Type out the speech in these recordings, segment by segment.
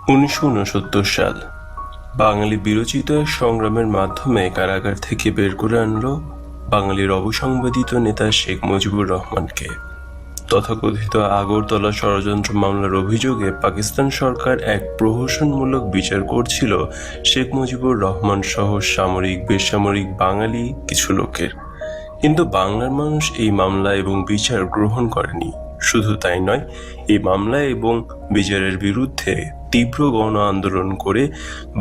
1969 সাল বাঙালি বিরচিত এক সংগ্রামের মাধ্যমে কারাগার থেকে বের করে আনলো বাঙালির অবসংবাদিত নেতা শেখ মুজিবুর রহমানকে। তথাকথিত আগরতলা ষড়যন্ত্র মামলার অভিযোগে পাকিস্তান সরকার এক প্রহসনমূলক বিচার করছিল শেখ মুজিবুর রহমান সহ সামরিক বেসামরিক বাঙালি কিছু লোকের। কিন্তু বাংলার মানুষ এই মামলা এবং বিচার গ্রহণ করেনি। শুধু তাই নয়, এই মামলা এবং বিচারের বিরুদ্ধে তীব্র গণ আন্দোলন করে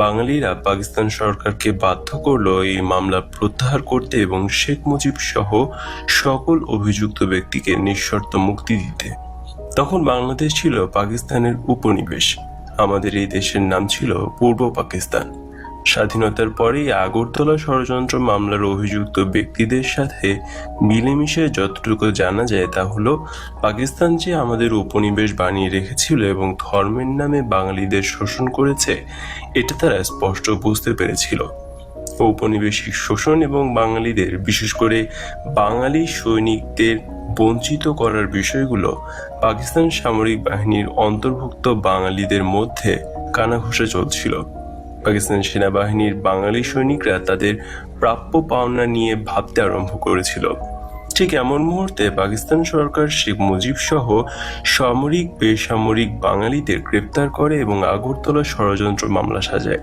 বাঙালিরা পাকিস্তান সরকারকে বাধ্য করলো এই মামলা প্রত্যাহার করতে এবং শেখ মুজিব সহ সকল অভিযুক্ত ব্যক্তিকে নিঃশর্ত মুক্তি দিতে। তখন বাংলাদেশ ছিল পাকিস্তানের উপনিবেশ। আমাদের এই দেশের নাম ছিল পূর্ব পাকিস্তান। স্বাধীনতার পরেই আগরতলা ষড়যন্ত্র মামলার অভিযুক্ত ব্যক্তিদের সাথে মিলেমিশে যতটুকু জানা যায় তা হলো, পাকিস্তান যে আমাদের উপনিবেশ বানিয়ে রেখেছিল এবং ধর্মের নামে বাঙালিদের শোষণ করেছে, এটা তারা স্পষ্ট বুঝতে পেরেছিল। ঔপনিবেশিক শোষণ এবং বাঙালিদের, বিশেষ করে বাঙালি সৈনিকদের বঞ্চিত করার বিষয়গুলো পাকিস্তান সামরিক বাহিনীর অন্তর্ভুক্ত বাঙালিদের মধ্যে কানাঘুষা চলছিল। পাকিস্তান সেনাবাহিনীর বাঙালি সৈনিকরা তাদের প্রাপ্য পাওনা নিয়ে ভাবতে আরম্ভ করেছিল। ঠিক এমন মুহূর্তে পাকিস্তান সরকার শেখ মুজিব সহ সামরিক বেসামরিক বাঙালিদের গ্রেপ্তার করে এবং আগরতলা ষড়যন্ত্র মামলা সাজায়।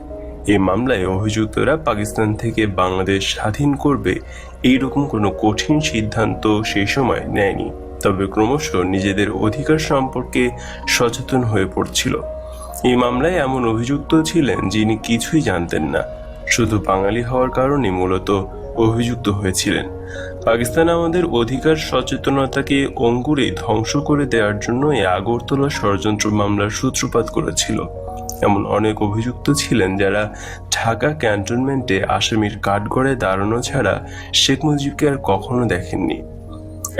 এই মামলায় অভিযুক্তরা পাকিস্তান থেকে বাংলাদেশ স্বাধীন করবে এইরকম কোনো কঠিন সিদ্ধান্ত সেই সময় নেয়নি, তবে ক্রমশ নিজেদের অধিকার সম্পর্কে সচেতন হয়ে পড়ছিল। এই মামলায় এমন অভিযুক্ত ছিলেন যিনি কিছুই জানতেন না, শুধু বাঙালি হওয়ার কারণে মূলত অভিযুক্ত হয়েছিলেন। পাকিস্তান আমাদের অধিকার সচেতনতাকে অঙ্কুরে ধ্বংস করে দেওয়ার জন্য এই আগরতলা ষড়যন্ত্র মামলার সূত্রপাত করেছিল। এমন অনেক অভিযুক্ত ছিলেন যারা ঢাকা ক্যান্টনমেন্টে আসামির কাঠগড়ায় দাঁড়ানো ছাড়া শেখ মুজিবকে আর কখনো দেখেননি।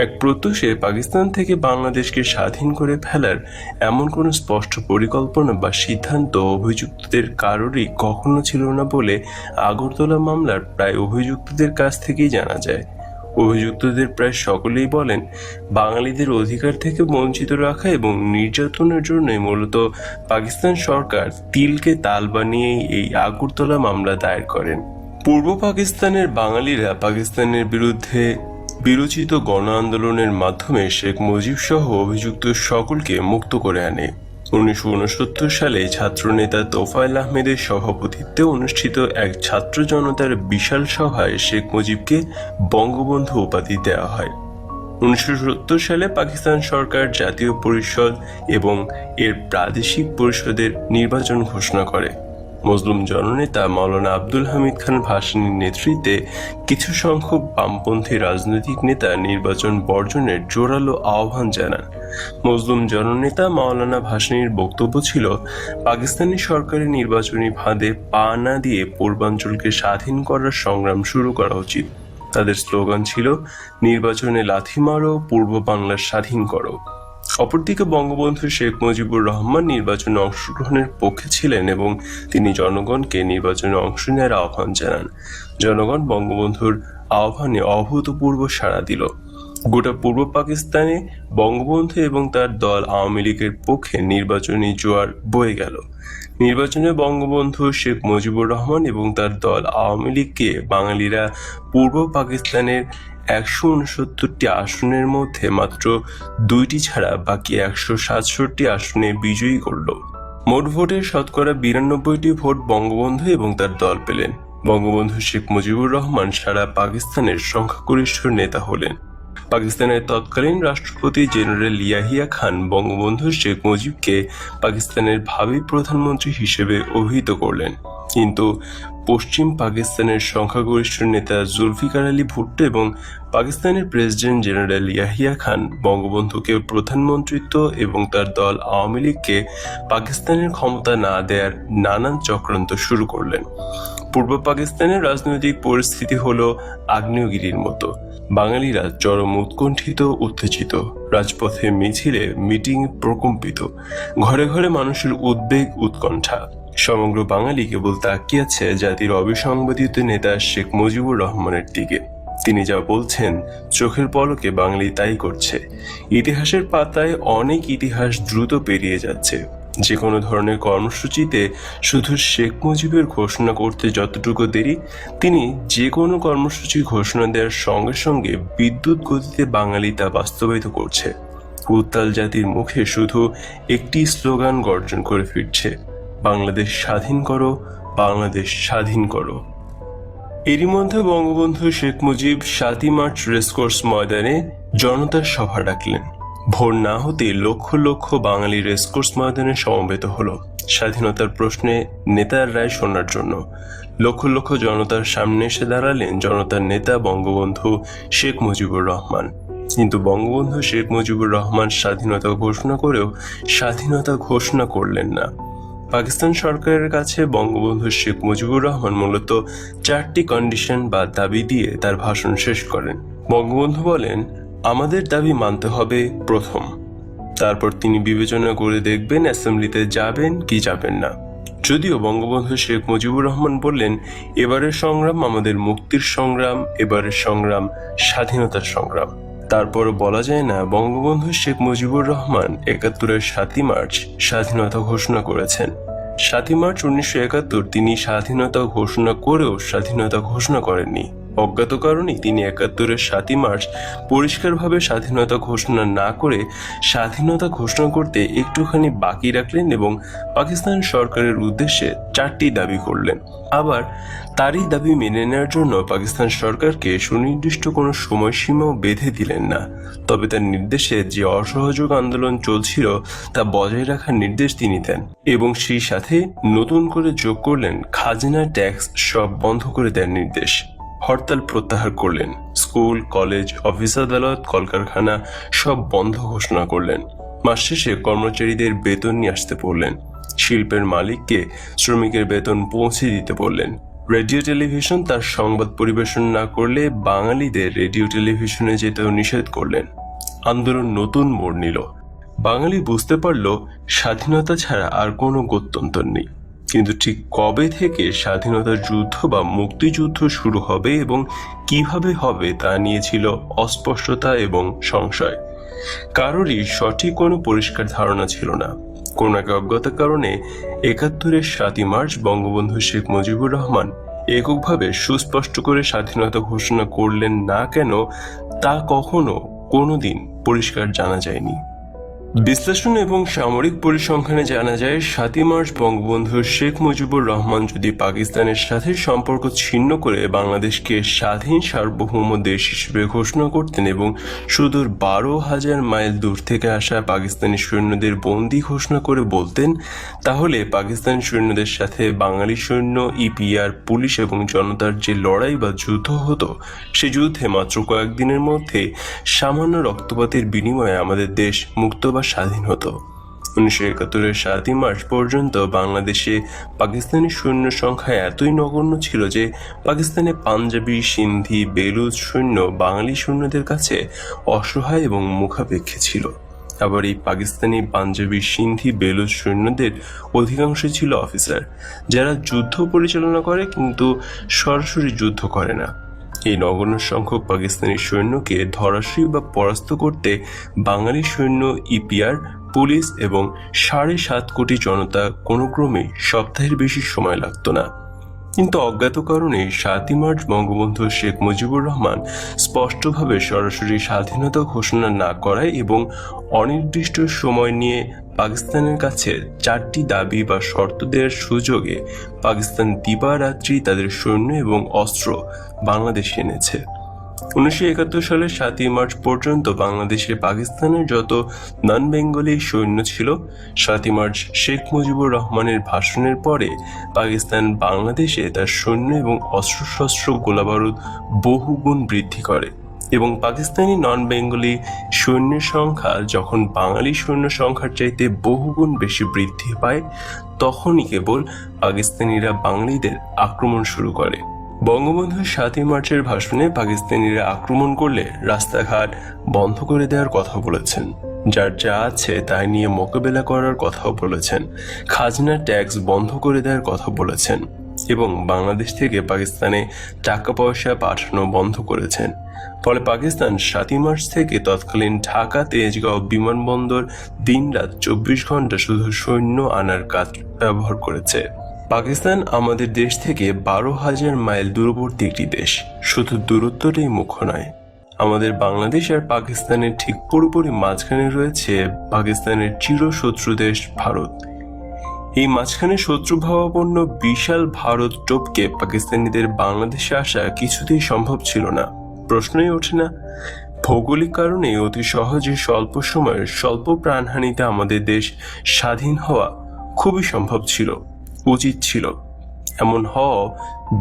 এক প্রত্যুষে পাকিস্তান থেকে বাংলাদেশকে স্বাধীন করে ফেলার এমন কোনো স্পষ্ট পরিকল্পনা বা সিদ্ধান্ত অভিযুক্তদের কারোরই কখনো ছিল না বলে আগরতলা মামলার প্রায় অভিযুক্তদের কাছ থেকেই জানা যায়। অভিযুক্তদের প্রায় সকলেই বলেন, বাঙালিদের অধিকার থেকে বঞ্চিত রাখা এবং নির্যাতনের জন্যই মূলত পাকিস্তান সরকার তিলকে তাল বানিয়েই এই আগরতলা মামলা দায়ের করেন। পূর্ব পাকিস্তানের বাঙালিরা পাকিস্তানের বিরুদ্ধে বিরচিত গণ আন্দোলনের মাধ্যমে শেখ মুজিব সহ অভিযুক্ত সকলকে মুক্ত করে আনে। 1969 সালে ছাত্রনেতা তোফায়েল আহমেদের সভাপতিত্বে অনুষ্ঠিত এক ছাত্র জনতার বিশাল সভায় শেখ মুজিবকে বঙ্গবন্ধু উপাধি দেওয়া হয়। 1970 সালে পাকিস্তান সরকার জাতীয় পরিষদ এবং এর প্রাদেশিক পরিষদের নির্বাচন ঘোষণা করে। মজলুম জননেতা মাওলানা আব্দুল হামিদ খান ভাসানীর নেতৃত্বে কিছু সংখ্যক বামপন্থী রাজনৈতিক নেতা নির্বাচন বর্জনের জোরালো আহ্বান জানান। মজলুম জননেতা মাওলানা ভাসানীর বক্তব্য ছিল, পাকিস্তানি সরকারের নির্বাচনী ফাঁদে পা না দিয়ে পূর্বাঞ্চলকে স্বাধীন করার সংগ্রাম শুরু করা উচিত। তাদের স্লোগান ছিল, নির্বাচনে লাথি মারো, পূর্ব বাংলা স্বাধীন করো। অপরদিকে বঙ্গবন্ধু শেখ মুজিবুর রহমান নির্বাচনে অংশগ্রহণের পক্ষে ছিলেন এবং তিনি জনগণকে নির্বাচনে অংশ নেওয়ার আহ্বান জানান। জনগণ বঙ্গবন্ধুর আহ্বানে অভূতপূর্ব সাড়া দিল। গোটা পূর্ব পাকিস্তানে বঙ্গবন্ধু এবং তার দল আওয়ামী লীগের পক্ষে নির্বাচনী জোয়ার বয়ে গেল। নির্বাচনে বঙ্গবন্ধু শেখ মুজিবুর রহমান এবং তার দল আওয়ামী লীগকে বাঙালিরা পূর্ব পাকিস্তানের 169টি আসনের মধ্যে মাত্র 2টি ছাড়া বাকি 167টি আসনে বিজয়ী করল। মোট ভোটের শতকরা 92টি ভোট বঙ্গবন্ধু এবং তার দল পেলেন। বঙ্গবন্ধু শেখ মুজিবুর রহমান সারা পাকিস্তানের সংখ্যাগরিষ্ঠ নেতা হলেন। পাকিস্তানের তৎকালীন রাষ্ট্রপতি জেনারেল ইয়াহিয়া খান বঙ্গবন্ধু শেখ মুজিবকে পাকিস্তানের ভাবী প্রধানমন্ত্রী হিসেবে অভিহিত করলেন, কিন্তু পশ্চিম পাকিস্তানের সংখ্যাগরিষ্ঠ নেতা জুলফিকার আলী ভুট্টো এবং পাকিস্তানের প্রেসিডেন্ট জেনারেল ইয়াহিয়া খান বঙ্গবন্ধুকে প্রধানমন্ত্রিত্ব এবং তার দল আওয়ামী লীগকে পাকিস্তানের ক্ষমতা না দেওয়ার নানান চক্রান্ত শুরু করলেন। পূর্ব পাকিস্তানের রাজনৈতিক পরিস্থিতি হলো আগ্নেয়গিরির মতো। বাঙালিরা চরম উৎকণ্ঠিত, উত্তেজিত, রাজপথে মিছিলে মিটিং প্রকম্পিত, ঘরে ঘরে মানুষের উদ্বেগ উৎকণ্ঠা। সমগ্র বাঙালি কেবল তাকিয়ে আছে জাতির অবিসংবাদিত নেতা শেখ মুজিবুর রহমানের দিকে। তিনি যা বলছেন চোখের পলকে বাঙালি তাই করছে। ইতিহাসের পাতায় অনেক ইতিহাস দ্রুত পেরিয়ে যাচ্ছে। যে কোনো ধরনের কর্মসূচিতে শুধু শেখ মুজিবের ঘোষণা করতে যতটুকু দেরি, তিনি যে কোনো কর্মসূচি ঘোষণা দেওয়ার সঙ্গে সঙ্গে বিদ্যুৎ গতিতে বাঙালি তা বাস্তবায়িত করছে। উত্তাল জাতির মুখে শুধু একটি স্লোগান গর্জন করে ফিরছে, বাংলাদেশ স্বাধীন করো, বাংলাদেশ স্বাধীন করো। এরই মধ্যে বঙ্গবন্ধু শেখ মুজিব 7ই মার্চ রেসকোর্স ময়দানে জনতার সভা ডাকলেন। ভোর না হতে লক্ষ লক্ষ বাঙালি রেসকোর্স ময়দানে সমবেত হলো স্বাধীনতার প্রশ্নে নেতার রায় শোনার জন্য। লক্ষ লক্ষ জনতার সামনে এসে দাঁড়ালেন জনতার নেতা বঙ্গবন্ধু শেখ মুজিবুর রহমান। কিন্তু বঙ্গবন্ধু শেখ মুজিবুর রহমান স্বাধীনতা ঘোষণা করেও স্বাধীনতা ঘোষণা করলেন না। পাকিস্তান সরকারের কাছে বঙ্গবন্ধু শেখ মুজিবুর রহমান মূলত 4টি কন্ডিশন বা দাবি দিয়ে তার ভাষণ শেষ করেন। বঙ্গবন্ধু বলেন, আমাদের দাবি মানতে হবে প্রথম, তারপর তিনি বিবেচনা করে দেখবেন অ্যাসেম্বলিতে যাবেন কি যাবেন না। যদিও বঙ্গবন্ধু শেখ মুজিবুর রহমান বললেন, এবারের সংগ্রাম আমাদের মুক্তির সংগ্রাম, এবারের সংগ্রাম স্বাধীনতার সংগ্রাম। তারপরও বলা যায় না বঙ্গবন্ধু শেখ মুজিবুর রহমান 71-এর 7ই মার্চ স্বাধীনতা ঘোষণা করেছেন। 7ই মার্চ 1971 তিনি স্বাধীনতা ঘোষণা করেও স্বাধীনতা ঘোষণা করেননি। অজ্ঞাত কারণেই তিনি 71-এর 7ই মার্চ পরিষ্কারভাবে স্বাধীনতা ঘোষণা না করে স্বাধীনতা ঘোষণা করতে একটুখানি বাকি রাখলেন এবং পাকিস্তান সরকারের উদ্দেশ্যে 4টি দাবি করলেন। আবার তারই দাবি মেনে নেওয়ার জন্য পাকিস্তান সরকারকে সুনির্দিষ্ট কোনো সময়সীমাও বেঁধে দিলেন না। তবে তার নির্দেশে যে অসহযোগ আন্দোলন চলছিল তা বজায় রাখার নির্দেশ তিনি দেন এবং সেই সাথে নতুন করে যোগ করলেন খাজনা, ট্যাক্স সব বন্ধ করে দেওয়ার নির্দেশ। হরতাল প্রত্যাহার করলেন। স্কুল, কলেজ, অফিস আদালত, কলকারখানা সব বন্ধ ঘোষণা করলেন। মাস শেষে কর্মচারীদের বেতন নিয়ে আসতে বললেন। শিল্পের মালিককে শ্রমিকের বেতন পৌঁছে দিতে বললেন। রেডিও টেলিভিশন তার সংবাদ পরিবেশন না করলে বাঙালিদের রেডিও টেলিভিশনে যেতেও নিষেধ করলেন। আন্দোলন নতুন মোড় নিল। বাঙালি বুঝতে পারল স্বাধীনতা ছাড়া আর কোনো গত্যন্তর নেই। কিন্তু ঠিক কবে থেকে স্বাধীনতার যুদ্ধ বা মুক্তিযুদ্ধ শুরু হবে এবং কিভাবে হবে তা নিয়ে ছিল অস্পষ্টতা এবং সংশয়। কারোরই সঠিক কোনো পরিষ্কার ধারণা ছিল না। কোন এক অজ্ঞতার কারণে 71-এর 7ই মার্চ বঙ্গবন্ধু শেখ মুজিবুর রহমান এককভাবে সুস্পষ্ট করে স্বাধীনতা ঘোষণা করলেন না কেন তা কখনো কোনোদিন পরিষ্কার জানা যায়নি। বিশ্লেষণ এবং সামরিক পরিসংখ্যানে জানা যায় 7ই মার্চ বঙ্গবন্ধু শেখ মুজিবুর রহমান যদি পাকিস্তানের সাথে সম্পর্ক ছিন্ন করে বাংলাদেশকে স্বাধীন সার্বভৌম দেশ হিসেবে ঘোষণা করতেন এবং সুদূর 12,000 মাইল দূর থেকে আসা পাকিস্তানি সৈন্যদের বন্দী ঘোষণা করে বলতেন, তাহলে পাকিস্তানি সৈন্যদের সাথে বাঙালি সৈন্য, ইপিআর, পুলিশ এবং জনতার যে লড়াই বা যুদ্ধ হতো, সে যুদ্ধে মাত্র কয়েকদিনের মধ্যে সামান্য রক্তপাতের বিনিময়ে আমাদের দেশ মুক্ত স্বাধীন হতো। 1971-এর 7ই মার্চ পর্যন্ত বাংলাদেশে পাকিস্তানি সৈন্য সংখ্যা এতই নগণ্য ছিল যে পাকিস্তানে পাঞ্জাবি, সিন্ধি, বেলুচ সৈন্য বাঙালি সৈন্যদের কাছে অসহায় এবং মুখাপেক্ষী ছিল। আবার এই পাকিস্তানি, পাঞ্জাবি, সিন্ধি, বেলুচ সৈন্যদের অধিকাংশই ছিল অফিসার, যারা যুদ্ধ পরিচালনা করে কিন্তু সরাসরি যুদ্ধ করে না। এই নগণ্য সংখ্যক পাকিস্তানি সৈন্যকে ধরাশয়ী বা পরাস্ত করতে বাঙালি সৈন্য, ইপিআর, পুলিশ এবং 7.5 কোটি জনতা কোনো ক্রমেই সপ্তাহের বেশি সময় লাগত না। কিন্তু অজ্ঞাত কারণে 7ই মার্চ বঙ্গবন্ধু শেখ মুজিবুর রহমান স্পষ্টভাবে সরাসরি স্বাধীনতা ঘোষণা না করায় এবং অনির্দিষ্ট সময় নিয়ে পাকিস্তানের কাছে 4টি দাবি বা শর্ত দেওয়ার সুযোগে পাকিস্তান দিবারাত্রি তাদের সৈন্য এবং অস্ত্র বাংলাদেশে এনেছে। 1971 সালের 7ই মার্চ পর্যন্ত বাংলাদেশে পাকিস্তানের যত নন বেঙ্গলি সৈন্য ছিল, 7ই মার্চ শেখ মুজিবুর রহমানের ভাষণের পরে পাকিস্তান বাংলাদেশে তার সৈন্য এবং অস্ত্রশস্ত্র, গোলাবারুদ বহুগুণ বৃদ্ধি করে এবং পাকিস্তানি নন বেঙ্গলি সৈন্যের সংখ্যা যখন বাঙালি সৈন্য সংখ্যার চাইতে বহুগুণ বেশি বৃদ্ধি পায়, তখনই কেবল পাকিস্তানিরা বাঙালিদের আক্রমণ শুরু করে। বঙ্গবন্ধু 7ই মার্চের ভাষণে পাকিস্তানিরা আক্রমণ করলে রাস্তাঘাট বন্ধ করে দেওয়ার কথা বলেছেন, যার যা আছে তাই নিয়ে মোকাবেলা করার কথাও বলেছেন, খাজনা, ট্যাক্স বন্ধ করে দেওয়ার কথা বলেছেন এবং বাংলাদেশ থেকে পাকিস্তানে টাকা পয়সা পাঠানো বন্ধ করেছেন। ফলে পাকিস্তান 7 মার্চ থেকে তৎকালীন ঢাকা তেজগাঁও বিমানবন্দর দিনরাত 24 ঘন্টা শুধু সৈন্য আনার কাজ ব্যবহার করেছে। পাকিস্তান আমাদের দেশ থেকে 12,000 মাইল দূরবর্তী একটি দেশ। শুধু দূরত্বটাই মুখ্য নয়, আমাদের বাংলাদেশ আর পাকিস্তানের ঠিক পুরোপুরি মাঝখানে রয়েছে পাকিস্তানের চিরশত্রু দেশ ভারত। এই মাঝখানে শত্রুভাবাপন্ন বিশাল ভারত টপকে পাকিস্তানিদের বাংলাদেশে আসা কিছুতেই সম্ভব ছিল না। প্রশ্নই ওঠে না। ভৌগোলিক কারণে অতি সহজে স্বল্প সময়ের স্বল্প প্রাণহানিতে আমাদের দেশ স্বাধীন হওয়া খুবই সম্ভব ছিল, উচিত ছিল। এমন হওয়া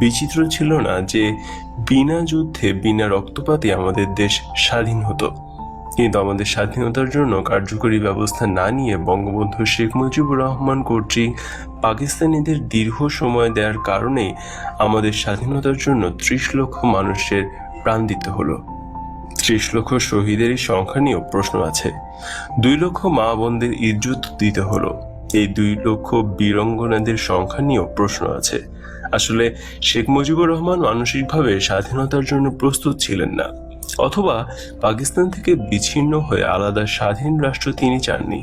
বিচিত্র ছিল না যে বিনা যুদ্ধে বিনা রক্তপাতে আমাদের দেশ স্বাধীন হতো। কিন্তু আমাদের স্বাধীনতার জন্য কার্যকরী ব্যবস্থা না নিয়ে বঙ্গবন্ধু শেখ মুজিবুর রহমান কর্তৃক পাকিস্তানিদের দীর্ঘ সময় দেওয়ার কারণে আমাদের স্বাধীনতার জন্য 30 লক্ষ মানুষের প্রাণ দিতে হলো। 30 লক্ষ শহীদের সংখ্যা নিয়েও প্রশ্ন আছে। 2 লক্ষ মা বোনদের ইজ্জত দিতে হলো। এই 2 লক্ষ বীরাঙ্গনাদের সংখ্যা নিয়েও প্রশ্ন আছে। আসলে শেখ মুজিবুর রহমান মানসিকভাবে স্বাধীনতার জন্য প্রস্তুত ছিলেন না, অথবা পাকিস্তান থেকে বিচ্ছিন্ন হয়ে আলাদা স্বাধীন রাষ্ট্র তিনি চাননি।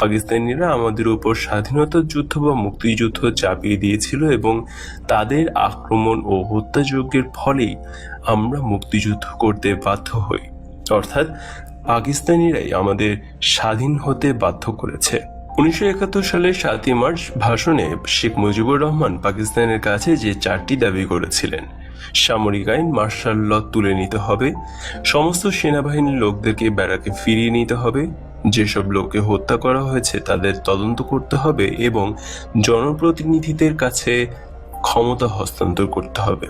পাকিস্তানিরা আমাদের উপর স্বাধীনতার যুদ্ধ বা মুক্তিযুদ্ধ চাপিয়ে দিয়েছিল এবং তাদের আক্রমণ ও হত্যাযজ্ঞের ফলেই আমরা মুক্তিযুদ্ধ করতে বাধ্য হই। অর্থাৎ পাকিস্তানিরাই আমাদের স্বাধীন হতে বাধ্য করেছে। 1971 সালের 7 মার্চ ভাষণে শেখ মুজিবুর রহমান পাকিস্তানের কাছে যে 4টি দাবি করেছিলেন: সামরিক আইন মার্শাল ল তুলে নিতে হবে, সমস্ত সেনাবাহিনীর লোকদেরকে ব্যারাকে ফিরিয়ে নিতে হবে, যেসব লোককে হত্যা করা হয়েছে তাদের তদন্ত করতে হবে এবং জনপ্রতিনিধিদের কাছে ক্ষমতা হস্তান্তর করতে হবে।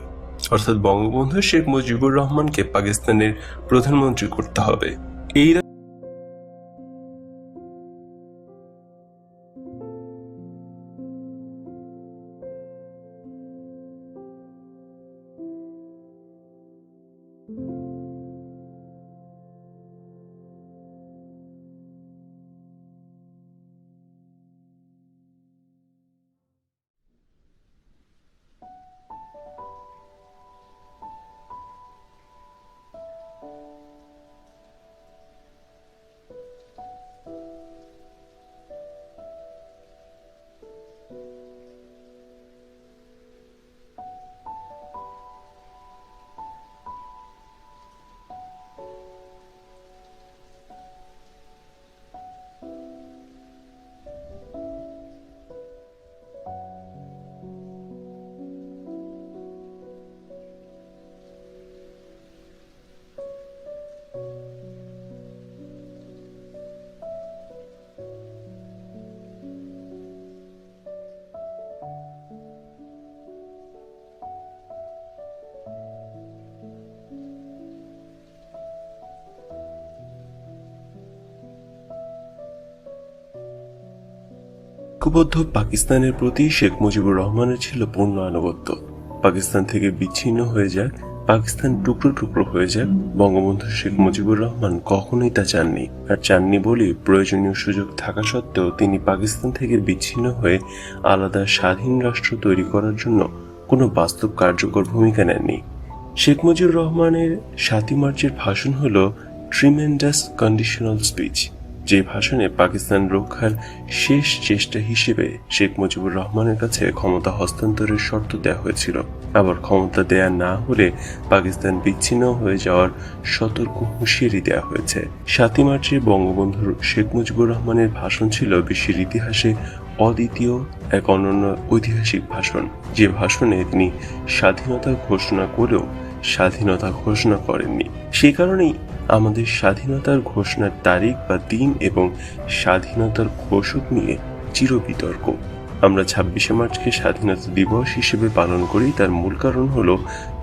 অর্থাৎ বঙ্গবন্ধু শেখ মুজিবুর রহমানকে পাকিস্তানের প্রধানমন্ত্রী করতে হবে। এই ঐক্যবদ্ধ পাকিস্তানের প্রতি শেখ মুজিবুর রহমানের ছিল পূর্ণ আনুগত্য। পাকিস্তান থেকে বিচ্ছিন্ন হয়ে যাক, পাকিস্তান টুকরো টুকরো হয়ে যাক, বঙ্গবন্ধু শেখ মুজিবুর রহমান কখনোই তা চাননি। আর চাননি বলে প্রয়োজনীয় সুযোগ থাকা সত্ত্বেও তিনি পাকিস্তান থেকে বিচ্ছিন্ন হয়ে আলাদা স্বাধীন রাষ্ট্র তৈরি করার জন্য কোনো বাস্তব কার্যকর ভূমিকা নেননি। শেখ মুজিবুর রহমানের 7 মার্চের ভাষণ হল ট্রিমেন্ডাস কন্ডিশনাল স্পিচ, যে ভাষণে পাকিস্তান রক্ষার শেষ চেষ্টা হিসেবে শেখ মুজিবুর রহমানের কাছে ক্ষমতা হস্তান্তরের শর্ত দেওয়া হয়েছিল। আবার ক্ষমতা দেয়া না হলে পাকিস্তান বিচ্ছিন্ন হয়ে যাওয়ার সতর্ক হুঁশিয়ারি দেওয়া হয়েছে। 7 মার্চে বঙ্গবন্ধু শেখ মুজিবুর রহমানের ভাষণ ছিল বিশ্বের ইতিহাসে অদ্বিতীয় এক অনন্য ঐতিহাসিক ভাষণ, যে ভাষণে তিনি স্বাধীনতা ঘোষণা করেও স্বাধীনতা ঘোষণা করেননি। সেই কারণেই আমাদের স্বাধীনতার ঘোষণার তারিখ বা দিন এবং স্বাধীনতার ঘোষক নিয়ে চিরবিতর্ক। আমরা 26শে মার্চকে স্বাধীনতা দিবস হিসেবে পালন করি। তার মূল কারণ হলো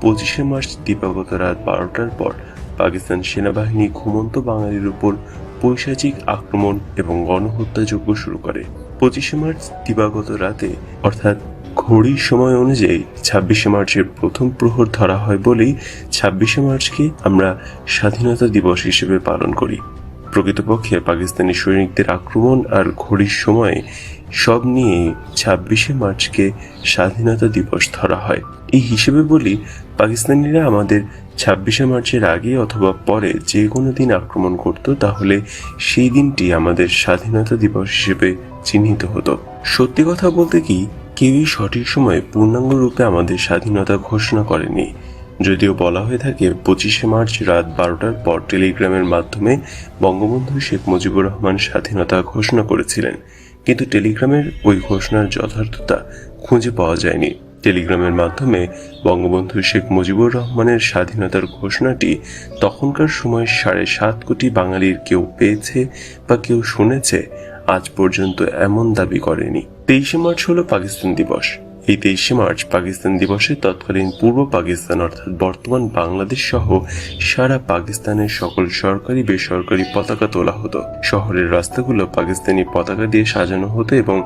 25শে মার্চ দিবাগত রাত 12টার পর পাকিস্তান সেনাবাহিনী ঘুমন্ত বাঙালির উপর পৈশাচিক আক্রমণ এবং গণহত্যাযজ্ঞ শুরু করে। 25শে মার্চ দিবাগত রাতে অর্থাৎ ঘড়ির সময় অনুযায়ী 26শে মার্চের প্রথম প্রহর ধরা হয় বলেই 26শে মার্চকে আমরা স্বাধীনতা দিবস হিসেবে পালন করি। প্রকৃতপক্ষে পাকিস্তানি সৈনিকদের আক্রমণ আর ঘড়ির সময়ে সব নিয়ে 26শে মার্চকে স্বাধীনতা দিবস ধরা হয়। এই হিসেবে বলি, পাকিস্তানিরা আমাদের 26শে মার্চের আগে অথবা পরে যে কোনো দিন আক্রমণ করত, তাহলে সেই দিনটি আমাদের স্বাধীনতা দিবস হিসেবে চিহ্নিত হতো। সত্যি কথা বলতে কি, কেউই সঠিক সময়ে পূর্ণাঙ্গ রূপে আমাদের স্বাধীনতা ঘোষণা করেনি। যদিও বলা হয়ে থাকে 25শে মার্চ রাত 12টার পর টেলিগ্রামের মাধ্যমে বঙ্গবন্ধু শেখ মুজিবুর রহমান স্বাধীনতা ঘোষণা করেছিলেন, কিন্তু টেলিগ্রামের ওই ঘোষণার যথার্থতা খুঁজে পাওয়া যায়নি। টেলিগ্রামের মাধ্যমে বঙ্গবন্ধু শেখ মুজিবুর রহমানের স্বাধীনতার ঘোষণাটি তখনকার সময় 7.5 কোটি বাঙালির কেউ পেয়েছে বা কেউ শুনেছে আজ পর্যন্ত এমন দাবি করেনি। 23শে মার্চ হলো পাকিস্তান দিবস। এই 23শে মার্চ পাকিস্তান দিবসে তৎকালীন পূর্ব পাকিস্তান অর্থাৎ বর্তমান বাংলাদেশ সহ সারা পাকিস্তানের সকল সরকারি বেসরকারি পতাকা তোলা হতো। শহরের রাস্তাগুলো পাকিস্তানি পতাকা দিয়ে সাজানো হতো এবং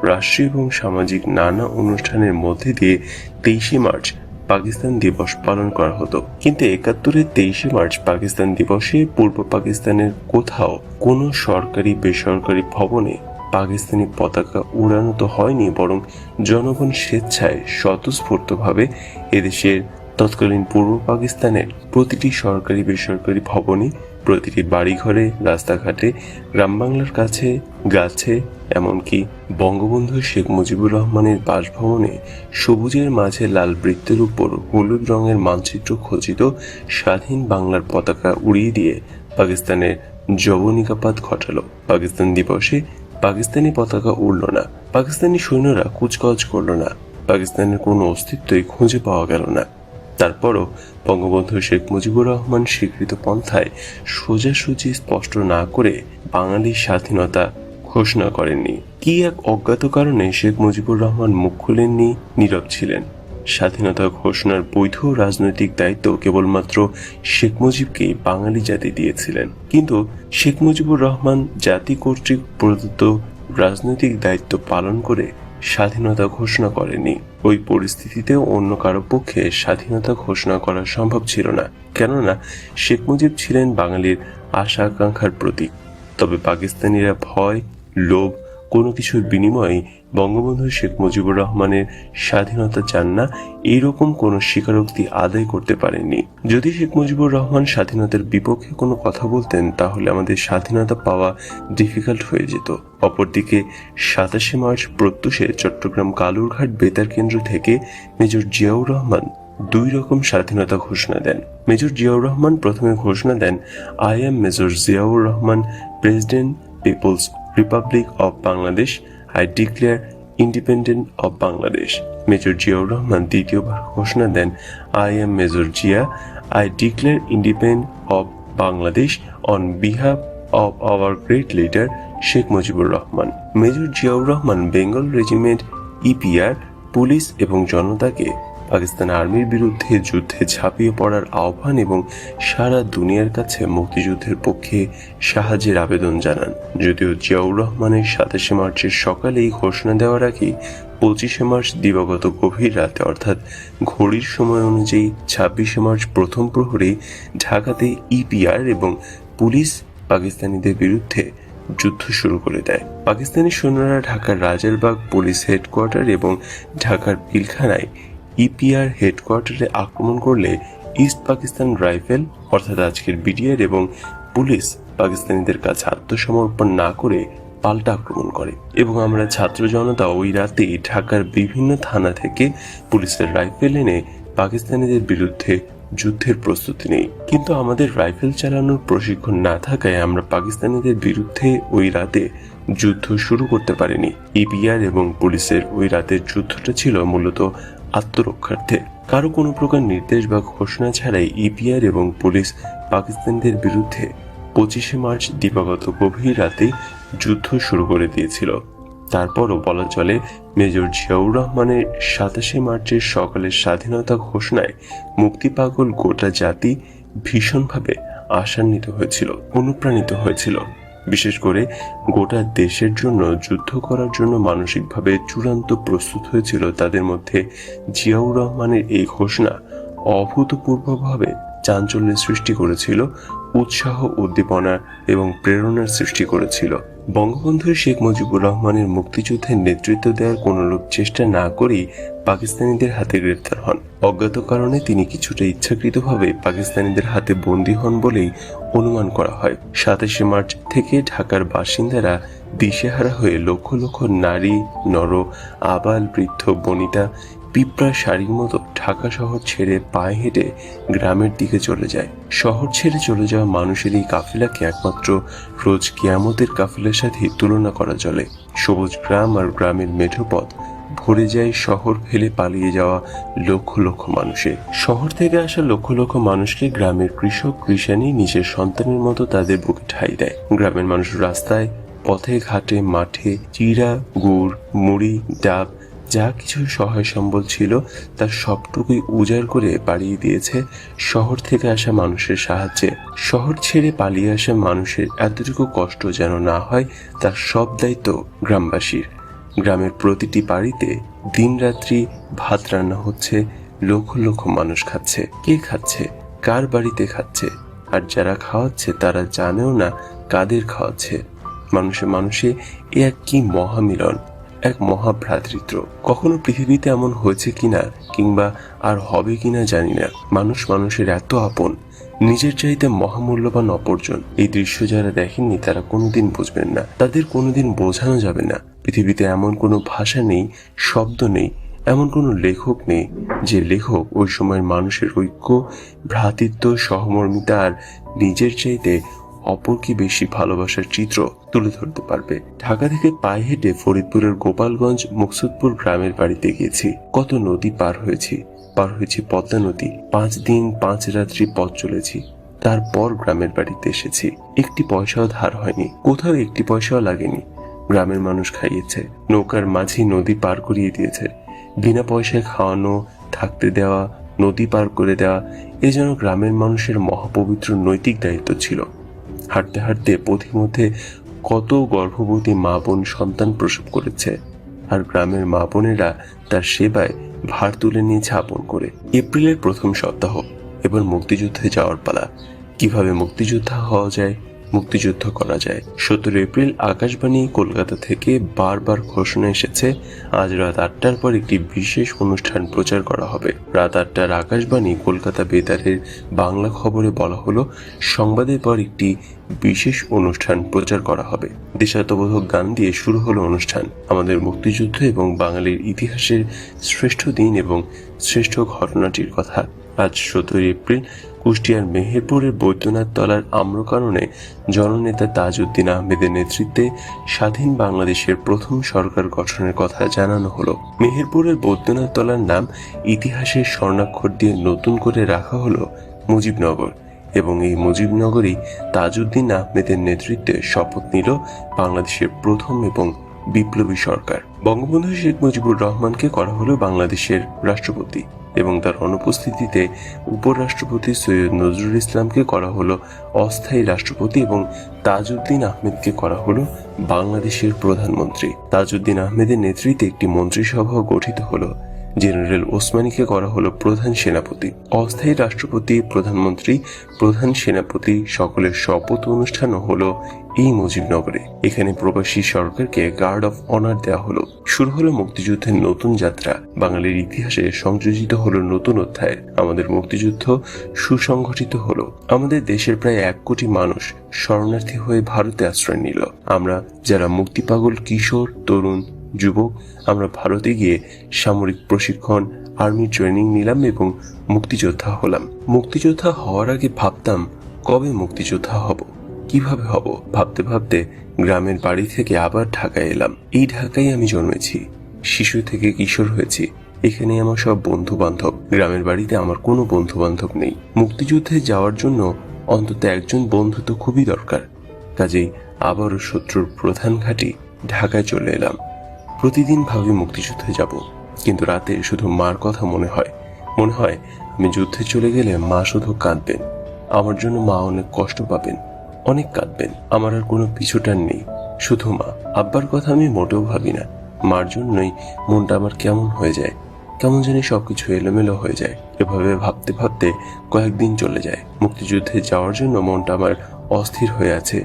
রাষ্ট্রীয় এবং সামাজিক নানা অনুষ্ঠানের মধ্যে দিয়ে 23শে মার্চ পাকিস্তান দিবস পালন করা হতো। কিন্তু 71-এর 23শে মার্চ পাকিস্তান দিবসে পূর্ব পাকিস্তানের কোথাও কোনো সরকারি বেসরকারি ভবনে পাকিস্তানি পতাকা উড়ানো তো হয়নি, বরং জনগণ স্বেচ্ছায় স্বতঃস্ফূর্তভাবে এদেশের তৎকালীন পূর্ব পাকিস্তানের প্রতিটি সরকারি বেসরকারি ভবনে, প্রতিটি বাড়িঘরে, রাস্তাঘাটে, গ্রাম বাংলার কাছে, গাছে, এমনকি বঙ্গবন্ধু শেখ মুজিবুর রহমানের বাসভবনে সবুজের মাঝে লাল বৃত্তের উপর হলুদ রঙের মানচিত্র খচিত স্বাধীন বাংলার পতাকা উড়িয়ে দিয়ে পাকিস্তানের যবনিকাপাত ঘটালো। পাকিস্তান দিবসে পাকিস্তানি পতাকা উড়ল না, পাকিস্তানি সৈন্যরা কুচকাওয়াজ করল না, পাকিস্তানের কোনো অস্তিত্বই খুঁজে পাওয়া গেল না। তারপরও বঙ্গবন্ধু শেখ মুজিবুর রহমান স্বীকৃত পন্থায় সোজাসুজি স্পষ্ট না করে বাঙালির স্বাধীনতা ঘোষণা করেননি। কি এক অজ্ঞাত কারণে শেখ মুজিবুর রহমান মুখ খুলেননি, নীরব ছিলেন। স্বাধীনতা ঘোষণার বৈধ রাজনৈতিক দায়িত্ব কেবলমাত্র শেখ মুজিবকেই বাঙালি জাতি দিয়েছিলেন, কিন্তু শেখ মুজিবুর রহমান জাতি কর্তৃক প্রদত্ত রাজনৈতিক দায়িত্ব পালন করে স্বাধীনতা ঘোষণা করেনি। ওই পরিস্থিতিতে অন্য কারো পক্ষে স্বাধীনতা ঘোষণা করা সম্ভব ছিল না, কেননা শেখ মুজিব ছিলেন বাঙালির আশা আকাঙ্ক্ষার প্রতীক। তবে পাকিস্তানিরা ভয়, লোভ, কোনো কিছুর বিনিময়ে বঙ্গবন্ধু শেখ মুজিবুর রহমানের স্বাধীনতা চান না, এইরকম কোনো স্বীকারোক্তি আদায় করতে পারেননি। যদি শেখ মুজিবুর রহমান স্বাধীনতার বিপক্ষে কোনো কথা বলতেন, তাহলে আমাদের স্বাধীনতা পাওয়া ডিফিকাল্ট হয়ে যেত। অপরদিকে 27শে মার্চ প্রত্যুষে চট্টগ্রাম কালুরঘাট বেতার কেন্দ্র থেকে মেজর জিয়াউর রহমান 2 রকম স্বাধীনতা ঘোষণা দেন। মেজর জিয়াউর রহমান প্রথমে ঘোষণা দেন, I am major Ziaur Rahman, president, People's Republic of Bangladesh, I declare independent of Bangladesh. Major Ziaur Rahman দ্বিতীয়বার ঘোষণা দেন, I am Major Jia, I declare independent of Bangladesh on behalf of our great leader Sheikh Mujibur Rahman. Major Ziaur Rahman Bengal regiment, EPR, police এবং জনতাকে পাকিস্তান আর্মির বিরুদ্ধে যুদ্ধে ঝাঁপিয়ে পড়ার আহ্বান এবং সারা দুনিয়ার কাছে মুক্তিযুদ্ধের পক্ষে সাহায্যের আবেদন জানান। যদিও জিয়াউর রহমানের 27শে মার্চের সকালে এই ঘোষণা দেওয়ার আগে 25শে মার্চ দিবাগত গভীর রাতে অর্থাৎ ঘড়ির সময় অনুযায়ী 26শে মার্চ প্রথম প্রহরে ঢাকাতে ইপিআর এবং পুলিশ পাকিস্তানিদের বিরুদ্ধে যুদ্ধ শুরু করে দেয়। পাকিস্তানি সৈন্যরা ঢাকার রাজারবাগ পুলিশ হেডকোয়ার্টার এবং ঢাকার পিলখানায় ইপিআর হেডকোয়ার্টারে আক্রমণ করলে ইস্ট পাকিস্তান রাইফেল অর্থাৎ আজকের বিডিআর এবং পুলিশ পাকিস্তানিদের কাছে আত্মসমর্পণ না করে পাল্টা আক্রমণ করে এবং আমরা ছাত্র জনতা ওই রাতে ঢাকার বিভিন্ন থানা থেকে পুলিশের রাইফেল এনে পাকিস্তানিদের বিরুদ্ধে যুদ্ধের প্রস্তুতি নেই। কিন্তু আমাদের রাইফেল চালানোর প্রশিক্ষণ না থাকায় আমরা পাকিস্তানিদের বিরুদ্ধে ওই রাতে যুদ্ধ শুরু করতে পারিনি। ইপিআর এবং পুলিশের ওই রাতের যুদ্ধটা ছিল মূলত আত্মরক্ষার্থে। কারো কোনো প্রকার নির্দেশ বা ঘোষণা ছাড়াই ইপিআর এবং পুলিশ পাকিস্তানিদের বিরুদ্ধে 25শে মার্চ দিবাগত গভীর রাতে যুদ্ধ শুরু করে দিয়েছিল। তারপরও বলা চলে মেজর জিয়াউর রহমানের 27শে মার্চের সকালের স্বাধীনতা ঘোষণায় মুক্তিপাগল গোটা জাতি ভীষণভাবে আশান্বিত হয়েছিল, অনুপ্রাণিত হয়েছিল। বিশেষ করে গোটা দেশের জন্য যুদ্ধ করার জন্য মানসিকভাবে চূড়ান্ত প্রস্তুত হয়েছিল। তাদের মধ্যে জিয়াউর রহমানের এই ঘোষণা অভূতপূর্বভাবে চাঞ্চল্যের সৃষ্টি করেছিল, উৎসাহ, উদ্দীপনা এবং প্রেরণার সৃষ্টি করেছিল। বঙ্গবন্ধু শেখ মুজিবুর রহমানের মুক্তিযুদ্ধের নেতৃত্ব দেওয়ার কোনরূপ চেষ্টা না করেই পাকিস্তানিদের হাতে গ্রেফতার হন। অজ্ঞাত কারণে তিনি কিছুটা ইচ্ছাকৃতভাবে পাকিস্তানিদের হাতে বন্দী হন বলেই অনুমান করা হয়। 27 মার্চ থেকে ঢাকার বাসিন্দারা দিশেহারা হয়ে লক্ষ লক্ষ নারী, নর, আবাল, বৃদ্ধ, বনিতা পিঁপড়ার শাড়ির মতো ঢাকা শহর ছেড়ে পায়ে হেঁটে গ্রামের দিকে চলে যায়। শহর ছেড়ে চলে যাওয়া মানুষের এই কাফিলাকে একমাত্র রোজ কিয়ামতের কাফিলার সাথে তুলনা করা চলে। সবুজ গ্রাম আর গ্রামের মেঠো পথ ভরে যায় শহর ফেলে পালিয়ে যাওয়া লক্ষ লক্ষ মানুষে। শহর থেকে আসা লক্ষ লক্ষ মানুষকে গ্রামের কৃষক কৃষানি নিজের সন্তানের মতো তাদের বুকে ঠাঁই দেয়। গ্রামের মানুষ রাস্তায়, পথে ঘাটে, মাঠে চিড়া, গুড়, মুড়ি, ডাব যা কিছু সহায় সম্বল ছিল তার সবটুকুই উজাড় করে বাড়িয়ে দিয়েছে শহর থেকে আসা মানুষের সাহায্যে। শহর ছেড়ে পালিয়ে আসা মানুষের এতটুকু কষ্ট যেন না হয় তার সব দায়িত্ব গ্রামবাসীর। গ্রামের প্রতিটি বাড়িতে দিনরাত্রি ভাত রান্না হচ্ছে, লক্ষ লক্ষ মানুষ খাচ্ছে। কে খাচ্ছে, কার বাড়িতে খাচ্ছে, আর যারা খাওয়াচ্ছে তারা জানেও না কাদের খাওয়াচ্ছে। মানুষে মানুষে এ এক কি মহামিলন, এক মহাভ্রাতৃত্ব। কখনো পৃথিবীতে এমন হয়েছে কিনা কিংবা আর হবে কিনা জানি না, মানুষ মানুষের এত আপন, নিজের চাইতে মহামূল্যবান অপরজন। এই দৃশ্য যারা দেখেননি তারা কোনোদিন বুঝবেন না, তাদের কোনোদিন বোঝানো যাবে না। পৃথিবীতে এমন কোনো ভাষা নেই, শব্দ নেই, এমন কোনো লেখক নেই যে লেখক ওই সময়ের মানুষের ঐক্য, ভ্রাতৃত্ব, সহমর্মিতা আর নিজের চাইতে অপরকে বেশি ভালোবাসার চিত্র তুলে ধরতে পারবে। ঢাকা থেকে পায়ে হেঁটে ফরিদপুরের গোপালগঞ্জ মুকসুদপুর গ্রামের বাড়িতে গিয়েছি। কত নদী পার হয়েছি পদ্মা নদী। 5 দিন 5 রাত্রি পথ চলেছি, তারপর গ্রামের বাড়িতে এসেছি। একটি পয়সাও ধার হয়নি, কোথাও একটি পয়সাও লাগেনি। গ্রামের মানুষ খাইয়েছে, নৌকার মাঝি নদী পার করিয়ে দিয়েছে। বিনা পয়সায় খাওয়ানো, থাকতে দেওয়া, নদী পার করে দেওয়া, এ যেন গ্রামের মানুষের মহাপবিত্র নৈতিক দায়িত্ব ছিল। হাঁটতে হাঁটতে পথিমধ্যে কত গর্ভবতী মা বোন সন্তান প্রসব করেছে, আর গ্রামের মা বোনেরা তার সেবায় ভার তুলে নিয়েছে আপন করে। এপ্রিলের প্রথম সপ্তাহ, এবার মুক্তিযুদ্ধে যাওয়ার পালা। কিভাবে মুক্তিযোদ্ধা হওয়া যায়, মুক্তিযুদ্ধ করা যায়। 17 এপ্রিল আকাশবাণী কলকাতা থেকে বারবার ঘোষণা এসেছে আজ রাত 8টার পর একটি বিশেষ অনুষ্ঠান প্রচার করা হবে। রাত 8টার আকাশবাণী কলকাতা বেতারের বাংলা খবরে বলা হলো, সংবাদের পর একটি বিশেষ অনুষ্ঠান প্রচার করা হবে। দেশাত্মবোধক গান দিয়ে শুরু হলো অনুষ্ঠান। আমাদের মুক্তিযুদ্ধ এবং বাঙালির ইতিহাসের শ্রেষ্ঠ দিন এবং শ্রেষ্ঠ ঘটনাটির কথা। আজ 17 এপ্রিল কুষ্টিয়ার মেহেরপুরের বৈদ্যনাথ তলার আম্রকাননে জননেতা তাজউদ্দিন আহমেদের নেতৃত্বে স্বাধীন বাংলাদেশের প্রথম সরকার গঠনের কথা জানানো হলো। মেহেরপুরের বৈদ্যনাথ তলার নাম ইতিহাসের স্বর্ণাক্ষর দিয়ে নতুন করে রাখা হলো মুজিবনগর, এবং এই মুজিবনগরই তাজউদ্দিন আহমেদের নেতৃত্বে শপথ নিল বাংলাদেশের প্রথম এবং বিপ্লবী সরকার। বঙ্গবন্ধু শেখ মুজিবুর রহমানকে করা হলো বাংলাদেশের রাষ্ট্রপতি, এবং তার অনুপস্থিতিতে উপরাষ্ট্রপতি সৈয়দ নজরুল ইসলামকে করা হলো অস্থায়ী রাষ্ট্রপতি এবং তাজউদ্দিন আহমেদকে করা হলো বাংলাদেশের প্রধানমন্ত্রী। তাজউদ্দিন আহমেদের নেতৃত্বে একটি মন্ত্রিসভা গঠিত হলো। জেনারেল ওসমানীকে করা হলো প্রধান সেনাপতি। অস্থায়ী রাষ্ট্রপতি, প্রধানমন্ত্রী, প্রধান সেনাপতি সকলের শপথ অনুষ্ঠানও হলো এই মুজিবনগরে। এখানে প্রবাসী সরকারকে গার্ড অফ অনার দেওয়া হলো। শুরু হলো মুক্তিযুদ্ধের নতুন যাত্রা। বাঙালির ইতিহাসে সংযোজিত হলো নতুন অধ্যায়। আমাদের মুক্তিযুদ্ধ সুসংগঠিত হলো। আমাদের দেশের প্রায় 1 কোটি মানুষ শরণার্থী হয়ে ভারতে আশ্রয় নিল। আমরা যারা মুক্তিপাগল কিশোর, তরুণ, যুবক, আমরা ভারতে গিয়ে সামরিক প্রশিক্ষণ, আর্মি ট্রেনিং নিলাম এবং মুক্তিযোদ্ধা হলাম। মুক্তিযোদ্ধা হওয়ার আগে ভাবতাম কবে মুক্তিযোদ্ধা হব, কিভাবে হব। ভাবতে ভাবতে গ্রামের বাড়ি থেকে আবার ঢাকায় এলাম। এই ঢাকায় আমি জন্মেছি, শিশু থেকে কিশোর হয়েছি। এখানে আমার সব বন্ধু বান্ধব। গ্রামের বাড়িতে আমার কোনো বন্ধু বান্ধব নেই। মুক্তিযুদ্ধে যাওয়ার জন্য অন্তত একজন বন্ধু তো খুবই দরকার। কাজেই আবারও শত্রুর প্রধান ঘাঁটি ঢাকায় চলে এলাম। প্রতিদিন ভাবি মুক্তিযুদ্ধে যাব, কিন্তু রাতে শুধু মার কথা মনে হয়। আমি যুদ্ধে চলে গেলে মা শুধু কাঁদবেন, আমার জন্য মা অনেক কষ্ট পাবেন, অনেক কাঁদবেন। আমার আর কোনো পিছুটান নেই, শুধু মা। আব্বার কথা আমি মোটেও ভাবি না। মার জন্যই মনটা আমার কেমন হয়ে যায়, কেমন জানি সবকিছু এলোমেলো হয়ে যায়। এভাবে ভাবতে ভাবতে কয়েকদিন চলে যায়। মুক্তিযুদ্ধে যাওয়ার জন্য মনটা আমার অস্থির হয়ে আছে,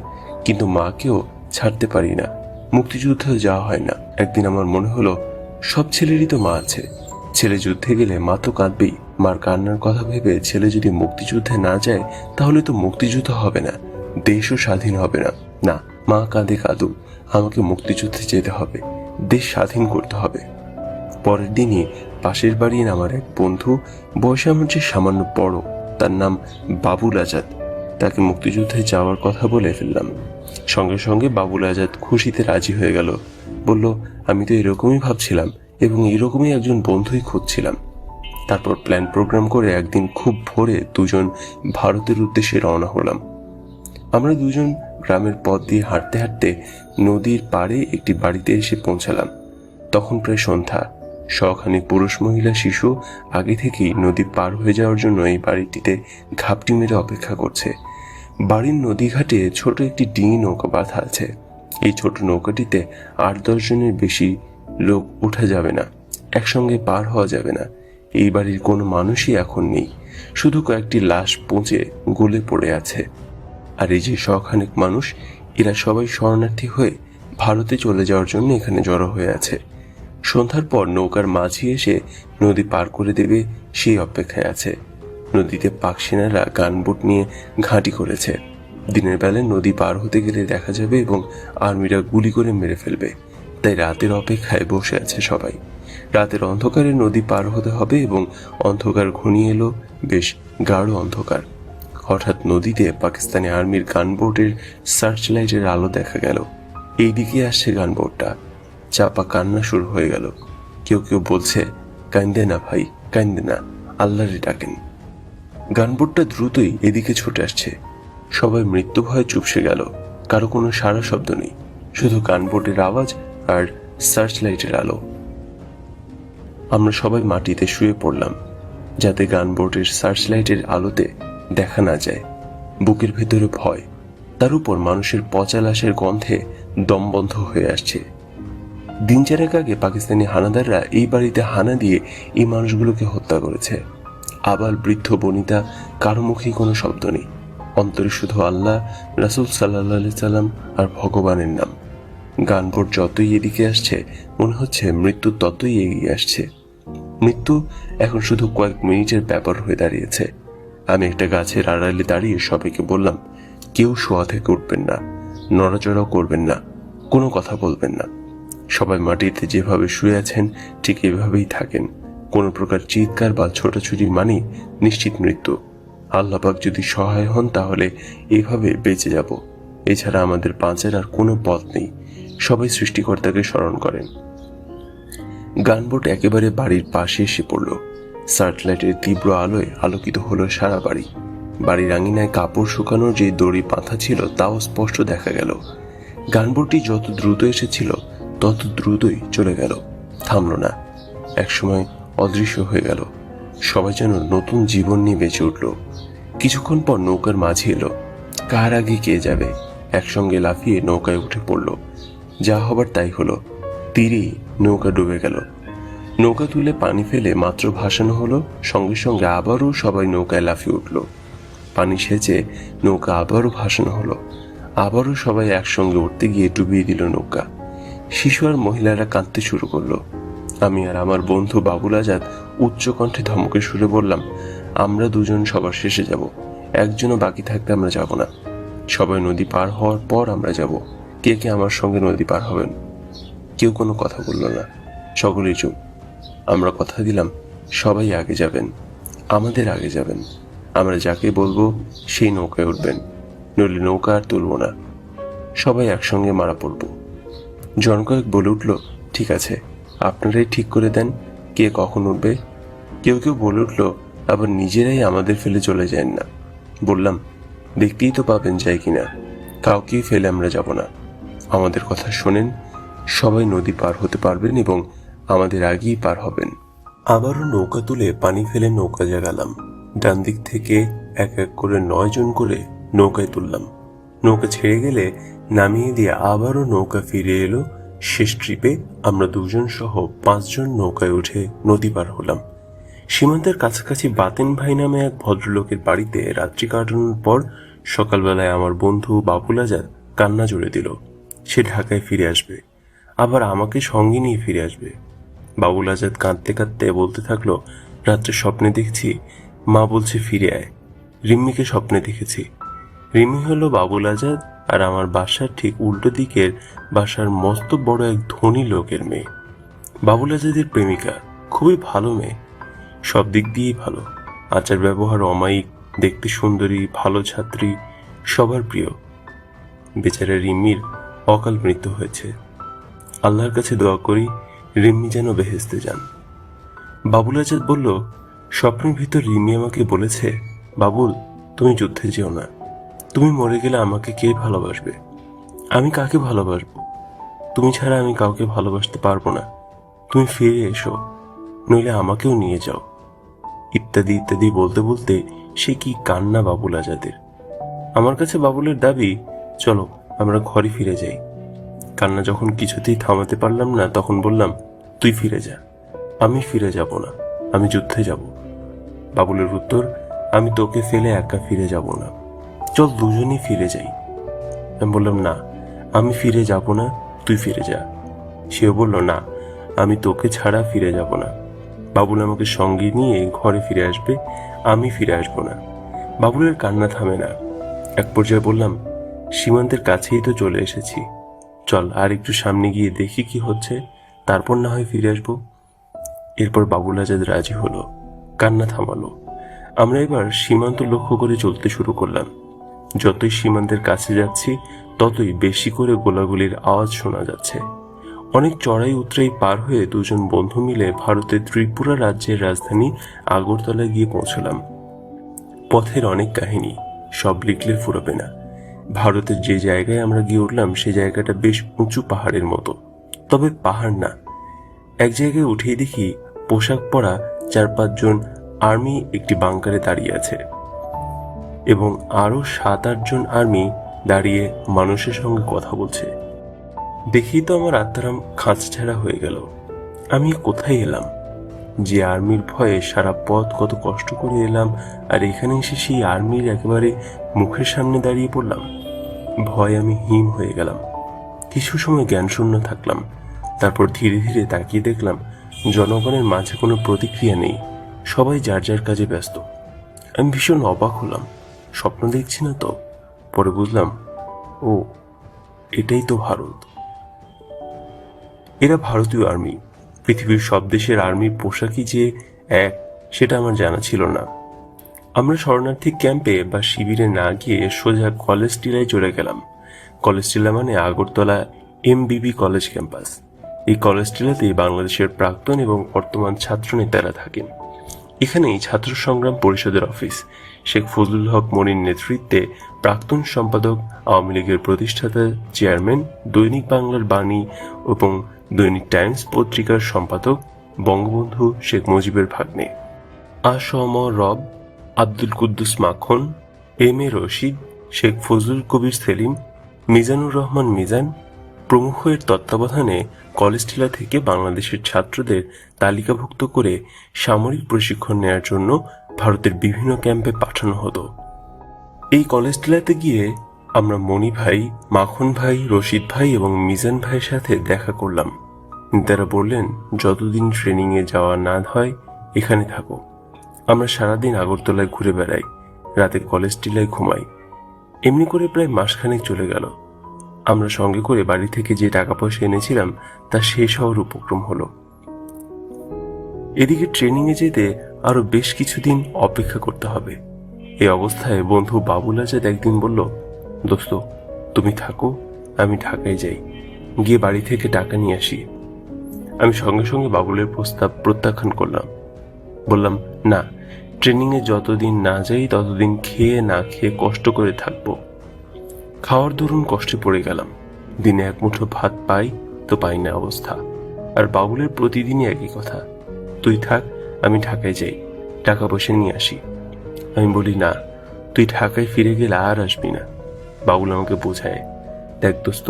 কিন্তু মাকেও ছাড়তে পারি না। মুক্তিযুদ্ধে যাওয়া হয় না। একদিন আমার মনে হলো, সব ছেলেরই তো মা আছে, ছেলে যুদ্ধে গেলে মা তো কাঁদবেই। মার কান্নার কথা ভেবে ছেলে যদি মুক্তিযুদ্ধে না যায় তাহলে তো মুক্তিযুদ্ধ হবে না, দেশও স্বাধীন হবে না। না, মা কাঁদে কাঁদুক, আমাকে মুক্তিযুদ্ধে যেতে হবে, দেশ স্বাধীন করতে হবে। পরের দিনই পাশের বাড়ির আমার এক বন্ধু, বয়সে আমার যে সামান্য বড়, তার নাম বাবুল আজাদ, তাকে মুক্তিযুদ্ধে যাওয়ার কথা বলে ফেললাম। সঙ্গে সঙ্গে বাবুল আজাদ খুশিতে রাজি হয়ে গেল। বলল, আমি তো এরকমই ভাবছিলাম এবং এরকমই একজন বন্ধুই খুঁজছিলাম। তারপর প্ল্যান প্রোগ্রাম করে একদিন খুব ভোরে দুজন ভারতের উদ্দেশ্যে রওনা হলাম। আমরা দুজন গ্রামের পথ দিয়ে হাঁটতে হাঁটতে নদীর পাড়ে একটি বাড়িতে এসে পৌঁছালাম। তখন প্রায় সন্ধ্যা। শখানেক পুরুষ মহিলা শিশু আগে থেকেই নদী পার হয়ে যাওয়ার জন্য এই বাড়িটিতে ঘাপটি মেরে অপেক্ষা করছে। বাড়ির নদীঘাটে ছোট একটি ডিঙি নৌকা বাঁধা আছে। এই ছোট নৌকাটিতে 8-10 জনের বেশি লোক উঠা যাবে না, একসঙ্গে পার হওয়া যাবে না। এই বাড়ির কোনো মানুষই এখন নেই, শুধু কয়েকটি লাশ পচে গলে পড়ে আছে। আর এই যে শখানেক মানুষ, এরা সবাই শরণার্থী হয়ে ভারতে চলে যাওয়ার জন্য এখানে জড়ো হয়ে আছে। সন্ধ্যার পর নৌকার মাঝি এসে নদী পার করে দেবে সেই অপেক্ষায় আছে। নদীতে পাক সেনারা গানবোট নিয়ে ঘাঁটি করেছে। দিনের বেলায় নদী পার হতে গেলে দেখা যাবে এবং আর্মিরা গুলি করে মেরে ফেলবে, তাই রাতের অপেক্ষায় বসে আছে সবাই। রাতের অন্ধকারে নদী পার হতে হবে এবং অন্ধকার ঘনিয়ে এলো, বেশ গাঢ় অন্ধকার। হঠাৎ নদীতে পাকিস্তানি আর্মির গানবোটের সার্চ লাইটের আলো দেখা গেল। এইদিকে আসছে গানবোটটা। চাপা কান্না শুরু হয়ে গেল। কেউ কেউ বলছে, কান্দে না ভাই, কান্দে না, আল্লাহরে ডাকেন। গানবোটটা দ্রুতই এদিকে ছুটে আসছে। সবাই মৃত্যু ভয়ে চুপসে গেল। কারো কোনো সাড়া শব্দ নেই, শুধু গানবোটের আওয়াজ আর সার্চ লাইটের আলো। আমরা সবাই মাটিতে শুয়ে পড়লাম, যাতে গানবোটের সার্চ লাইটের আলোতে দেখা না যায়। বুকের ভেতরে ভয়, তার উপর মানুষের পচা লাশের গন্ধে দম বন্ধ হয়ে আসছে। দিন চারেক আগে পাকিস্তানি হানাদাররা এই বাড়িতে হানা দিয়ে এই মানুষগুলোকে হত্যা করেছে। আবাল বৃদ্ধ বনিতা, কারো মুখেই কোনো শব্দ নেই। অন্তরে শুধু আল্লাহ, রাসূল সাল্লাল্লাহু আলাইহি সাল্লাম আর ভগবানের নাম। গানবোট যতই এদিকে আসছে, মনে হচ্ছে মৃত্যু ততই এগিয়ে আসছে। মৃত্যু এখন শুধু কয়েক মিনিটের ব্যাপার হয়ে দাঁড়িয়েছে। আমি একটা গাছের আড়ালে দাঁড়িয়ে সবাইকে বললাম, কেউ শোয়া থেকে উঠবেন না, নড়াচড়াও করবেন না, কোনো কথা বলবেন না। সবাই মাটিতে যেভাবে শুয়ে আছেন ঠিক এভাবেই থাকেন। কোনো প্রকার চিৎকার বা ছোটাছুটি মানে নিশ্চিত মৃত্যু। আল্লাহ পাক যদি সহায় হন তাহলে এইভাবে বেঁচে যাব, এছাড়া আমাদের বাঁচার আর কোনো পথ নেই। সবাই সৃষ্টিকর্তাকে স্মরণ করেন। গানবোট একেবারে বাড়ির পাশে এসে পড়ল। সার্চলাইটের তীব্র আলোয় আলোকিত হলো সারা বাড়ি। বাড়ির আঙিনায় কাপড় শুকানোর যে দড়ি পাতা ছিল তাও স্পষ্ট দেখা গেল। গানবোটটি যত দ্রুত এসেছিল তত দ্রুতই চলে গেল, থামল না। একসময় অদৃশ্য হয়ে গেল। সবাই যেন নতুন জীবন নিয়ে বেঁচে উঠল। কিছুক্ষণ পর নৌকার মাঝি এলো। কার আগে কে যাবে, একসঙ্গে লাফিয়ে নৌকায় উঠে পড়ল। যা হবার তাই হলো, তীরেই নৌকা ডুবে গেল। নৌকা তুলে পানি ফেলে মাত্র ভাসানো হলো, সঙ্গে সঙ্গে আবারও সবাই নৌকায় লাফিয়ে উঠল। পানি সেচে নৌকা আবারও ভাসানো হলো। আবারও সবাই একসঙ্গে উঠতে গিয়ে ডুবিয়ে দিল নৌকা। শিশু আর মহিলারা কাঁদতে শুরু করলো। আমি আর আমার বন্ধু বাবুল আজাদ উচ্চ কণ্ঠে ধমকে সুরে বললাম, আমরা দুজন সবার শেষে যাব, একজনও বাকি থাকতে আমরা যাব না। সবাই নদী পার হওয়ার পর আমরা যাব। কে কে আমার সঙ্গে নদী পার হবেন? কেউ কোনো কথা বলল না, সকলেই চুপ। আমরা কথা দিলাম, সবাই আগে যাবেন, আমাদের আগে যাবেন। আমরা যাকে বলবো সেই নৌকায় উঠবেন, নইলে নৌকা আর তুলব না। সবাই একসঙ্গে মারা পড়ব। জনকয়েক বলে উঠল, ঠিক আছে, আপনারাই ঠিক করে দেন কে কখন উঠবে। কেউ কেউ বলে উঠল, আবার নিজেরাই আমাদের ফেলে চলে যান না। বললাম, দেখতেই তো পাবেন যাই কিনা, কাউকেই ফেলে আমরা যাব না। আমাদের কথা শোনেন, সবাই নদী পার হতে পারবেন এবং আমাদের আগেই পার হবেন। আবারও নৌকা তুলে পানি ফেলে নৌকা জাগালাম। ডান দিক থেকে এক এক করে 9 জন করে নৌকায় তুললাম। নৌকা ছেড়ে গেলে নামিয়ে দিয়ে আবারও নৌকা ফিরে এলো। শেষ ট্রিপে আমরা 2 জন সহ 5 জন নৌকায় উঠে নদী পার হলাম। সীমান্তের কাছাকাছি বাতেন ভাই নামে এক ভদ্রলোকের বাড়িতে রাত্রি কাটানোর পর সকালবেলায় আমার বন্ধু বাবুল আজাদ কান্না জুড়ে দিল। সে ঢাকায় ফিরে আসবে, আবার আমাকে সঙ্গে নিয়ে ফিরে আসবে। বাবুল আজাদ কাঁদতে কাঁদতে বলতে থাকলো, রাত্রে স্বপ্নে দেখছি মা বলছে ফিরে আয়। রিম্মিকে স্বপ্নে দেখেছি। রিম্মি হলো বাবুল আজাদ আর আমার বাসার ঠিক উল্টো দিকের বাসার মস্ত বড় এক ধনী লোকের মেয়ে। বাবুল আজাদের প্রেমিকা, খুবই ভালো মেয়ে, সব দিক দিয়েই ভালো। আচার ব্যবহার অমায়িক, দেখতে সুন্দরী, ভালো ছাত্রী, সবার প্রিয়। বেচারা রিম্মির অকাল মৃত্যু হয়েছে। আল্লাহর কাছে দোয়া করি রিম্মি যেন বেহেশতে যান। বাবুল আজাদ বলল, স্বপ্নের ভিতর রিম্মি আমাকে বলেছে, বাবুল তুমি যুদ্ধে যেও না, তুমি মরে গেলে আমাকে কে ভালোবাসবে? আমি কাকে ভালোবাসবো? তুমি ছাড়া আমি কাউকে ভালোবাসতে পারবো না। তুমি ফিরে এসো, নইলে আমাকেও নিয়ে যাও। ইত্যাদি ইত্যাদি বলতে বলতে সে কি কান্না বাবুল আজাদের। আমার কাছে বাবুলের দাবি, চলো আমরা ঘরে ফিরে যাই। কান্না যখন কিছুতেই থামাতে পারলাম না, তখন বললাম, তুই ফিরে যা, আমি ফিরে যাব না, আমি যুদ্ধে যাব। বাবুলের উত্তর, আমি তোকে ফেলে একা ফিরে যাব না, চল দুজনেই ফিরে যাই। আমি বললাম, না আমি ফিরে যাব না, তুই ফিরে যা। সেও বলল, না আমি তোকে ছাড়া ফিরে যাব না। বাবুল আমাকে সঙ্গে নিয়ে ঘরে ফিরে আসবে, আমি ফিরে আসবো না। বাবুলের কান্না থামে না। এক পর্যায়ে বললাম, সীমান্তের কাছেই তো চলে এসেছি, চল আর একটু সামনে গিয়ে দেখি কি হচ্ছে, তারপর না হয় ফিরে আসবো। এরপর বাবুল আজাদ রাজি হলো, কান্না থামালো। আমরা এবার সীমান্ত লক্ষ্য করে চলতে শুরু করলাম। যতই সীমান্তের কাছে যাচ্ছি ততই বেশি করে গোলাগুলির আওয়াজ শোনা যাচ্ছে। অনেক চড়াই উতরাই পার হয়ে দুজন বন্ধু মিলে ভারতের ত্রিপুরা রাজ্যের রাজধানী আগরতলায় গিয়ে পৌঁছলাম। পথের অনেক কাহিনী, সব লিখলে ফুরাবে না। ভারতের যে জায়গায় আমরা গিয়ে উঠলাম সে জায়গাটা বেশ উঁচু পাহাড়ের মতো, তবে পাহাড় না। এক জায়গায় উঠেই দেখি পোশাক পরা 4-5 জন আর্মি একটি বাংকারে দাঁড়িয়ে আছে এবং আরো 7-8 জন আর্মি দাঁড়িয়ে মানুষের সঙ্গে কথা বলছে। দেখি তো আমার আত্মারাম খাঁচছাড়া হয়ে গেল। আমি কোথায় এলাম? যে আর্মির ভয়ে সারা পথ কত কষ্ট করে এলাম, আর এখানে এসে সেই আর্মির একেবারে মুখের সামনে দাঁড়িয়ে পড়লাম। ভয় আমি হিম হয়ে গেলাম। কিছু সময় জ্ঞানশূন্য থাকলাম, তারপর ধীরে ধীরে তাকিয়ে দেখলাম জনগণের মাঝে কোনো প্রতিক্রিয়া নেই, সবাই যার যার কাজে ব্যস্ত। আমি ভীষণ অবাক হলাম, স্বপ্ন দেখছি না তো? পরে বুঝলাম, ও এটাই তো ভারত। এরা ভারতীয় আর্মি। পৃথিবীর সব দেশের আর্মির পোশাকই যে এক, সেটা আমার জানা ছিল না। আমরা শরণার্থী ক্যাম্পে বা শিবিরে না গিয়ে সোজা কলেজ টিলায় চলে গেলাম। কলেজ টিলা মানে আগরতলা MBB কলেজ ক্যাম্পাস। এই কলেজ টিলাতেই বাংলাদেশের প্রাক্তন এবং বর্তমান ছাত্র নেতারা থাকেন। এখানেই ছাত্র সংগ্রাম পরিষদের অফিস। শেখ ফজলুল হক মনির নেতৃত্বে প্রাক্তন সম্পাদক, আওয়ামী লীগের প্রতিষ্ঠাতা, চেয়ারম্যান, দৈনিক বাংলার বাণী এবং দৈনিক টাইমস পত্রিকার সম্পাদক বঙ্গবন্ধু শেখ মুজিবের ভাগ্নে আ.স.ম. রব, আব্দুল কুদ্দুস মাখন, M.A. রশিদ, শেখ ফজলুল কবির সেলিম, মিজানুর রহমান মিজান প্রমুখের তত্ত্বাবধানে কলেজ টিলা থেকে বাংলাদেশের ছাত্রদের তালিকাভুক্ত করে সামরিক প্রশিক্ষণ নেয়ার জন্য ভারতের বিভিন্ন ক্যাম্পে পাঠানো হতো। এই কলেজ টিলাতে গিয়ে আমরা মনি ভাই, মাখন ভাই, রশিদ ভাই এবং মিজান ভাইয়ের সাথে দেখা করলাম। তারা বললেন, যতদিন ট্রেনিংয়ে যাওয়া না হয় এখানে থাকো। আমরা সারাদিন আগরতলায় ঘুরে বেড়াই, রাতে কলেজ টিলায় ঘুমাই। এমনি করে প্রায় মাসখানেক চলে গেল। আমরা সঙ্গে করে বাড়ি থেকে যে টাকা পয়সা এনেছিলাম তা শেষ হওয়ার উপক্রম হলো। এদিকে ট্রেনিংয়ে যেতে আরো বেশ কিছুদিন অপেক্ষা করতে হবে। এই অবস্থায় বন্ধু বাবুল আজাদ একদিন বলল, দোস্ত তুমি থাকো, আমি ঢাকায় যাই, গিয়ে বাড়ি থেকে টাকা নিয়ে আসি। আমি সঙ্গে সঙ্গে বাবুলের প্রস্তাব প্রত্যাখ্যান করলাম। বললাম, না, ট্রেনিংয়ে যতদিন না যাই ততদিন খেয়ে না খেয়ে কষ্ট করে থাকবো। খাওয়ার দরুন কষ্টে পড়ে গেলাম। দিনে এক মুঠো ভাত পাই তো পাই না অবস্থা। আর বাবুলের প্রতিদিনই একই কথা, তুই থাক, আমি ঢাকায় যাই, টাকা পয়সা নিয়ে আসি। আমি বলি, না, তুই ঢাকায় ফিরে গেলে আর আসবি না। বাবুল আমাকে বোঝায়, দেখ দোস্ত,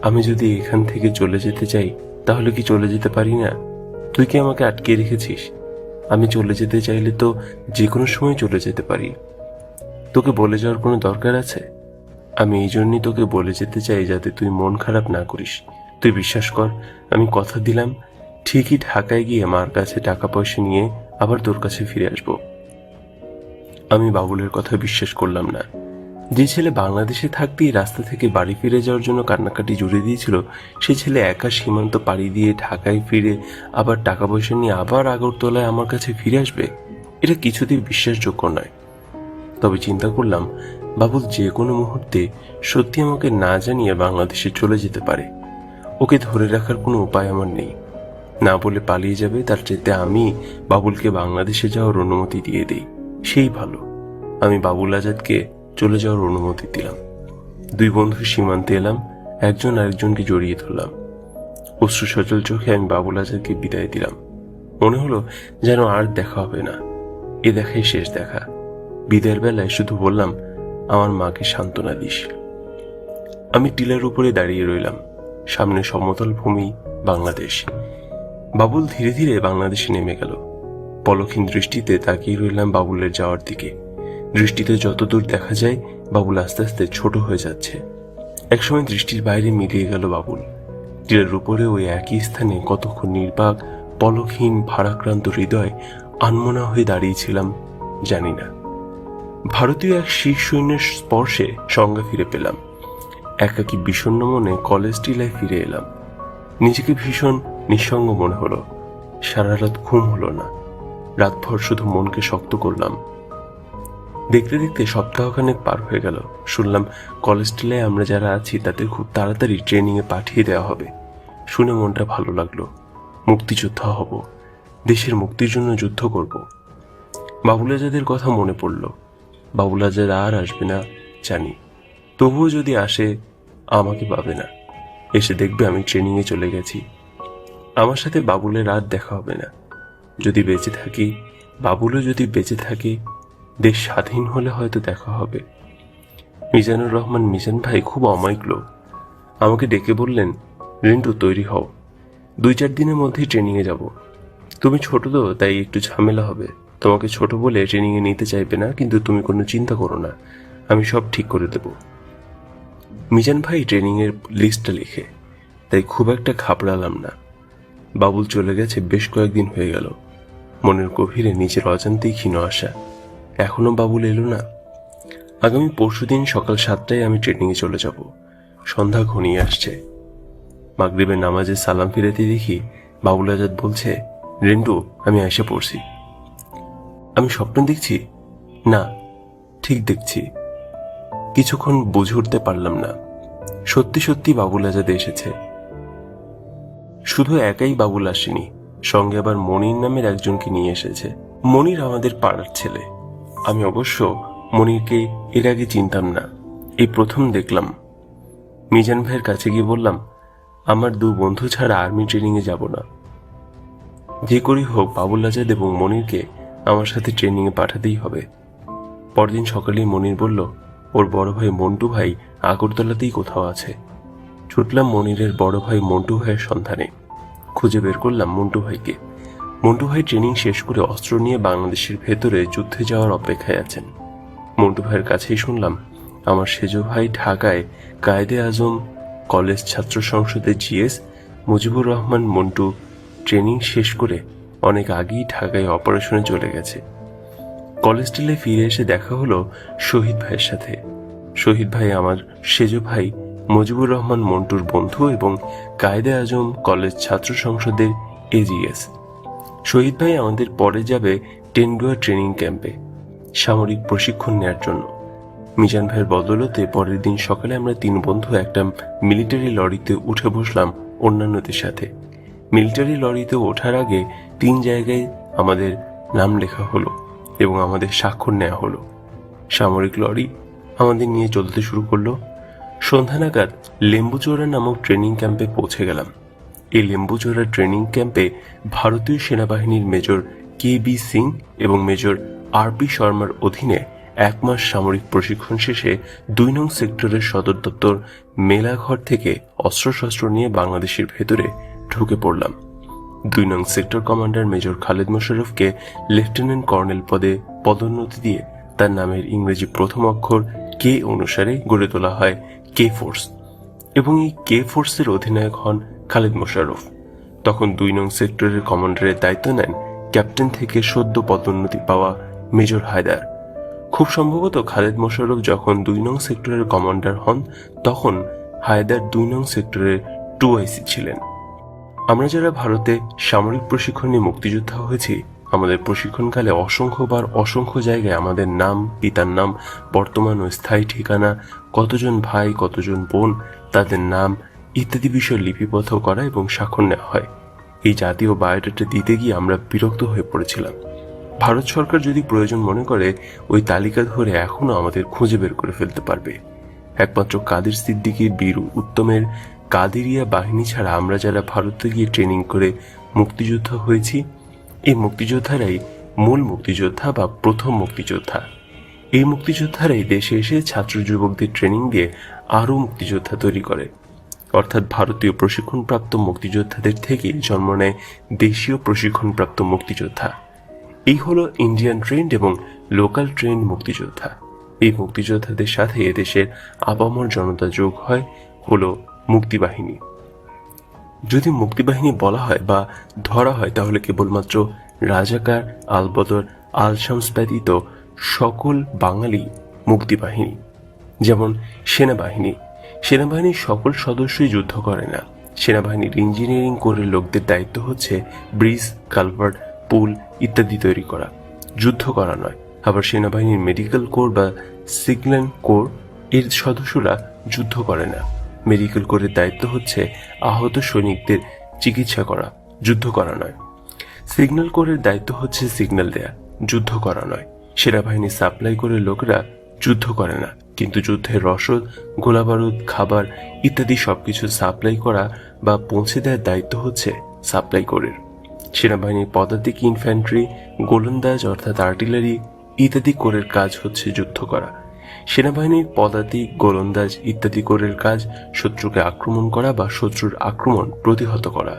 আমি যদি এখান থেকে চলে যেতে চাই তাহলে কি চলে যেতে পারি না? তুই কি আমাকে আটকে রেখেছিস? আমি চলে যেতে চাইলে তো যে কোনো সময় চলে যেতে পারি। তোকে বলে যাওয়ার কোনো দরকার আছে? আমি এই জন্যই তোকে বলে যেতে চাই যাতে তুই মন খারাপ না করিস। তুই বিশ্বাস কর, আমি কথা দিলাম ঠিকই ঢাকায় গিয়ে মার কাছে টাকা পয়সা নিয়ে আবার তোর কাছে ফিরে আসব। আমি বাবুলের কথা বিশ্বাস করলাম না। যে ছেলে বাংলাদেশে থাকতেই রাস্তা থেকে বাড়ি ফিরে যাওয়ার জন্য কান্নাকাটি জুড়ে দিয়েছিল, সে ছেলে একা সীমান্ত পাড়ি দিয়ে ঢাকায় ফিরে আবার টাকা পয়সা নিয়ে আবার আগরতলায় আমার কাছে ফিরে আসবে, এটা কিছুতেই বিশ্বাসযোগ্য নয়। তবে চিন্তা করলাম, বাবুল যে কোনো মুহূর্তে সত্যি আমাকে না জানিয়ে বাংলাদেশে চলে যেতে পারে। ওকে ধরে রাখার কোনো উপায় আমার নেই। না বলে পালিয়ে যাবে, তার চাইতে আমি বাবুলকে বাংলাদেশে যাওয়ার অনুমতি দিয়ে দিই, সেই ভালো। আমি বাবুল আজাদকে চলে যাওয়ার অনুমতি দিলাম। দুই বন্ধু সীমান্তে এলাম, একজন আরেকজনকে জড়িয়ে ধরলাম। অশ্রু সচল চোখে আমি বাবুল আজাদকে বিদায় দিলাম। মনে হলো যেন আর দেখা হবে না, এ দেখাই শেষ দেখা। বিদায়ের বেলায় শুধু বললাম, আমার মাকে সান্ত্বনা দিস। আমি টিলার উপরে দাঁড়িয়ে রইলাম, সামনে সমতল ভূমি, বাংলাদেশ। বাবুল ধীরে ধীরে বাংলাদেশে নেমে গেল। পলকহীন দৃষ্টিতে তাকিয়ে রইলাম বাবুলের যাওয়ার দিকে। দৃষ্টিতে যতদূর দেখা যায় বাবুল আস্তে আস্তে ছোট হয়ে যাচ্ছে। একসময় দৃষ্টির বাইরে মিলিয়ে গেল বাবুল। টিলার উপরে ওই একই স্থানে কতক্ষণ নির্বাক, পলকহীন, ভারাক্রান্ত হৃদয় আনমনা হয়ে দাঁড়িয়েছিলাম জানি না। ভারতীয় এক শিখ সৈন্যের স্পর্শে সংজ্ঞা ফিরে পেলাম। একাকী বিষণ্ণ মনে কলেজ টিলায় ফিরে এলাম। নিজেকে ভীষণ নিঃসঙ্গ মনে হলো। সারা রাত ঘুম হলো না। রাতভর শুধু মনকে শক্ত করলাম। দেখতে দেখতে সপ্তাহখানেক পার হয়ে গেল। শুনলাম কলেজ টিলায় আমরা যারা আছি তাদের খুব তাড়াতাড়ি ট্রেনিংয়ে পাঠিয়ে দেওয়া হবে। শুনে মনটা ভালো লাগলো। মুক্তিযোদ্ধা হব, দেশের মুক্তির জন্য যুদ্ধ করব। বাবুল আজাদের কথা মনে পড়ল। বাবুল আজাদ আর আসবে না জানি, তবুও যদি আসে আমাকে পাবে না। এসে দেখবে আমি ট্রেনিংয়ে চলে গেছি। আমার সাথে বাবুলের আর দেখা হবে না। যদি বেঁচে থাকি, বাবুলও যদি বেঁচে থাকে, দেশ স্বাধীন হলে হয়তো দেখা হবে। মিজানুর রহমান মিজান ভাই খুব অমায়িক লোক। আমাকে ডেকে বললেন, রিন্টু তৈরি হও, 2-4 দিনের মধ্যেই ট্রেনিংয়ে যাব। তুমি ছোট তো, তাই একটু ঝামেলা হবে। তোমাকে ছোট বলে ট্রেনিংয়ে নিতে চাইবে না, কিন্তু তুমি কোনো চিন্তা করো না, আমি সব ঠিক করে দেব। মিজান ভাই ট্রেনিংয়ের লিস্টটা লিখে, তাই খুব একটা ঘাবড়ালাম না। বাবুল চলে গেছে বেশ কয়েকদিন হয়ে গেল। মনের গভীরে নিজের অজান্তেই ক্ষীণ আশা, এখনো বাবুল এলো না। আগামী পরশুদিন সকাল 7টায় আমি ট্রেনিংয়ে চলে যাব। সন্ধ্যা ঘনিয়ে আসছে। মাগরিবের নামাজে সালাম ফিরাতে দেখি বাবুল আজাদ বলছে, রিন্টু আমি এসে পড়ছি। আমি স্বপ্ন দেখছি? না, ঠিক দেখছি। কিছুক্ষণ বুঝে উঠতে পারলাম না। সত্যি সত্যি বাবুল আজাদ এসেছে। শুধু একাই বাবুল আসেনি, সঙ্গে আবার মনির নামের একজনকে নিয়ে এসেছে। মনির আমাদের পাড়ার ছেলে। আমি অবশ্য মনিরকে এর আগে চিনতাম না, এই প্রথম দেখলাম। মিজান ভাইয়ের কাছে গিয়ে বললাম, আমার 2 বন্ধু ছাড়া আর্মি ট্রেনিংয়ে যাব না। যে করি হোক বাবুল আজাদ এবং মনিরকে আমার সাথে ট্রেনিংয়ে পাঠাতেই হবে। পরদিন সকালেই মনির বলল, ওর বড় ভাই মন্টু ভাই আগরতলাতেই কোথাও আছে। ছুটলাম মনিরের বড় ভাই মন্টু ভাইয়ের সন্ধানে। খুঁজে বের করলাম মন্টু ভাইকে। মন্টু ভাই ট্রেনিং শেষ করে অস্ত্র নিয়ে বাংলাদেশের ভেতরে যুদ্ধে যাওয়ার অপেক্ষায় আছেন। মন্টু ভাইয়ের কাছেই শুনলাম, আমার সেজো ভাই ঢাকায় কায়েদে আজম কলেজ ছাত্র সংসদের জিএস মুজিবুর রহমান মন্টু ট্রেনিং শেষ করে অনেক আগেই ঢাকায় অপারেশনে চলে গেছে। কলেজ টিলে ফিরে এসে দেখা হলো শহীদ ভাইয়ের সাথে। শহীদ ভাই আমার সেজো ভাই মুজিবুর রহমান মন্টুর বন্ধু এবং কায়েদে আজম কলেজ ছাত্র সংসদের এজিএস। শহীদ ভাই আমাদের পরে যাবে টেন্ডুয়া ট্রেনিং ক্যাম্পে সামরিক প্রশিক্ষণ নেওয়ার জন্য। মিজান ভাইয়ের বদলতে পরের দিন সকালে আমরা 3 বন্ধু একটা মিলিটারি লরিতে উঠে বসলাম অন্যান্যদের সাথে। মিলিটারি লরিতে ওঠার আগে 3 জায়গায় আমাদের নাম লেখা হলো এবং আমাদের স্বাক্ষর নেওয়া হলো। সামরিক লরি আমাদের নিয়ে চলতে শুরু করলো। সন্ধ্যা নাগাদ লেম্বুচোরা নামক ট্রেনিং ক্যাম্পে পৌঁছে গেলাম। এই লেম্বুচোরা ট্রেনিং ক্যাম্পে ভারতীয় সেনাবাহিনীর মেজর KB সিং এবং মেজর RP শর্মার অধীনে 1 মাস সামরিক প্রশিক্ষণ শেষে 2 নং সেক্টরের সদর দপ্তর মেলাঘর থেকে অস্ত্রশস্ত্র নিয়ে বাংলাদেশের ভেতরে ঢুকে পড়লাম। 2 নং সেক্টর কমান্ডার মেজর খালেদ মোশাররফকে লেফটেন্যান্ট কর্নেল পদে পদোন্নতি দিয়ে তার নামের ইংরেজি প্রথম অক্ষর কে অনুসারে গড়ে তোলা হয় কে ফোর্স, এবং এই কে ফোর্সের অধিনায়ক হন খালেদ মোশাররফ। তখন 2 নং সেক্টরের কমান্ডারের দায়িত্ব নেন ক্যাপ্টেন থেকে সদ্য পদোন্নতি পাওয়া মেজর হায়দার। খুব সম্ভবত খালেদ মোশাররফ যখন 2 নং সেক্টরের কমান্ডার হন তখন হায়দার 2 নং সেক্টরের 2IC ছিলেন। আমরা যারা ভারতে সামরিক প্রশিক্ষণ নিয়ে মুক্তিযোদ্ধা হয়েছি, আমাদের প্রশিক্ষণকালে অসংখ্যবার অসংখ্য জায়গায় আমাদের নাম, পিতার নাম, বর্তমান ও স্থায়ী ঠিকানা, কতজন ভাই, কতজন বোন, তাদের নাম ইত্যাদি বিষয় লিপিবদ্ধ করা এবং স্বাক্ষর নেওয়া হয়। এই জাতীয় বায়োডাটা দিতে গিয়ে আমরা বিরক্ত হয়ে পড়েছিলাম। ভারত সরকার যদি প্রয়োজন মনে করে ওই তালিকা ধরে এখনো আমাদের খুঁজে বের করে ফেলতে পারবে। একমাত্র কাদের সিদ্দিকীর, বীর উত্তমের কাদেরিয়া বাহিনী ছাড়া আমরা যারা ভারতে গিয়ে ট্রেনিং করে মুক্তিযোদ্ধা হয়েছি, এই মুক্তিযোদ্ধারাই মূল মুক্তিযোদ্ধা বা প্রথম মুক্তিযোদ্ধা। এই মুক্তিযোদ্ধারাই দেশে এসে ছাত্র যুবকদের ট্রেনিং দিয়ে আরও মুক্তিযোদ্ধা তৈরি করে। অর্থাৎ ভারতীয় প্রশিক্ষণপ্রাপ্ত মুক্তিযোদ্ধাদের থেকে জন্ম নেয় দেশীয় প্রশিক্ষণপ্রাপ্ত মুক্তিযোদ্ধা। এই হলো ইন্ডিয়ান ট্রেন্ড এবং লোকাল ট্রেন্ড মুক্তিযোদ্ধা। এই মুক্তিযোদ্ধাদের সাথে এদেশের আপামর জনতা যোগ হয় হলো মুক্তিবাহিনী। যদি মুক্তিবাহিনী বলা হয় বা ধরা হয় তাহলে কেবলমাত্র রাজাকার, আলবদর, আল-শামস ব্যতীত সকল বাঙালি মুক্তিবাহিনী। যেমন সেনাবাহিনীর সকল সদস্যই যুদ্ধ করে না। সেনাবাহিনীর ইঞ্জিনিয়ারিং কোরের লোকদের দায়িত্ব হচ্ছে ব্রিজ, কালভার্ট, পুল ইত্যাদি তৈরি করা, যুদ্ধ করা নয়। আবার সেনাবাহিনীর মেডিকেল কোর বা সিগন্যাল কোর এর সদস্যরা যুদ্ধ করে না। মেডিকেল কোরের দায়িত্ব হচ্ছে আহত সৈনিকদের চিকিৎসা করা, যুদ্ধ করা নয়। সিগন্যাল কোরের দায়িত্ব হচ্ছে সিগন্যাল দেয়া, যুদ্ধ করা নয়। সেনাবাহিনী সাপ্লাই কোরের লোকেরা যুদ্ধ করে না, কিন্তু যুদ্ধের রসদ, গোলাবারুদ, খাবার ইত্যাদি সবকিছু সাপ্লাই করা বা পৌঁছে দেওয়ার দায়িত্ব হচ্ছে সাপ্লাই কোরের। সেনাবাহিনীর পদাতিক, ইনফ্যান্ট্রি, গোলন্দাজ অর্থাৎ আর্টিলারি ইত্যাদি কোরের কাজ হচ্ছে যুদ্ধ করা। সেনাবাহিনীর পদাতিক, গোলন্দাজ ইত্যাদি কোরের কাজ শত্রুকে আক্রমণ করা বা শত্রুর আক্রমণ প্রতিহত করা,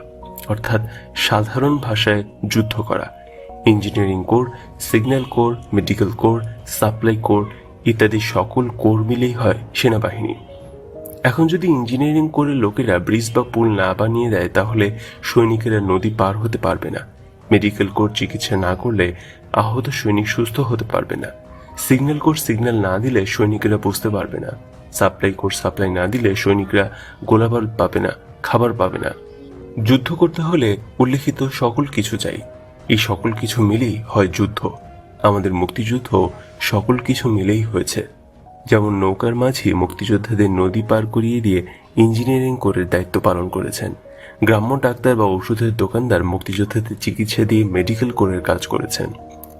অর্থাৎ সাধারণ ভাষায় যুদ্ধ করা। Engineering core, signal core, medical core, supply core ইত্যাদি সকল কোর মিলেই হয় সেনাবাহিনী। এখন যদি ইঞ্জিনিয়ারিং কোরের লোকেরা ব্রিজ বা পুল না বানিয়ে দেয় তাহলে সৈনিকেরা নদী পার হতে পারবে না। মেডিকেল কোর চিকিৎসা না করলে আহত সৈনিক সুস্থ হতে পারবে না। সিগন্যাল কোর সিগন্যাল না দিলে সৈনিকেরা বুঝতে পারবে না। সাপ্লাই কোর সাপ্লাই না দিলে সৈনিকরা গোলাবারুদ পাবে না, খাবার পাবে না। যুদ্ধ করতে হলে উল্লেখিত সকল কিছু চাই। এই সকল কিছু মিলেই হয় যুদ্ধ। আমাদের মুক্তিযুদ্ধ সকল কিছু মিলেই হয়েছে। যেমন নৌকার মাঝি মুক্তিযোদ্ধাদের নদী পার করিয়ে দিয়ে ইঞ্জিনিয়ারিং কোরের দায়িত্ব পালন করেছেন। গ্রাম্য ডাক্তার বা ওষুধের দোকানদার মুক্তিযোদ্ধাদের চিকিৎসা দিয়ে মেডিকেল কোরের কাজ করেছেন।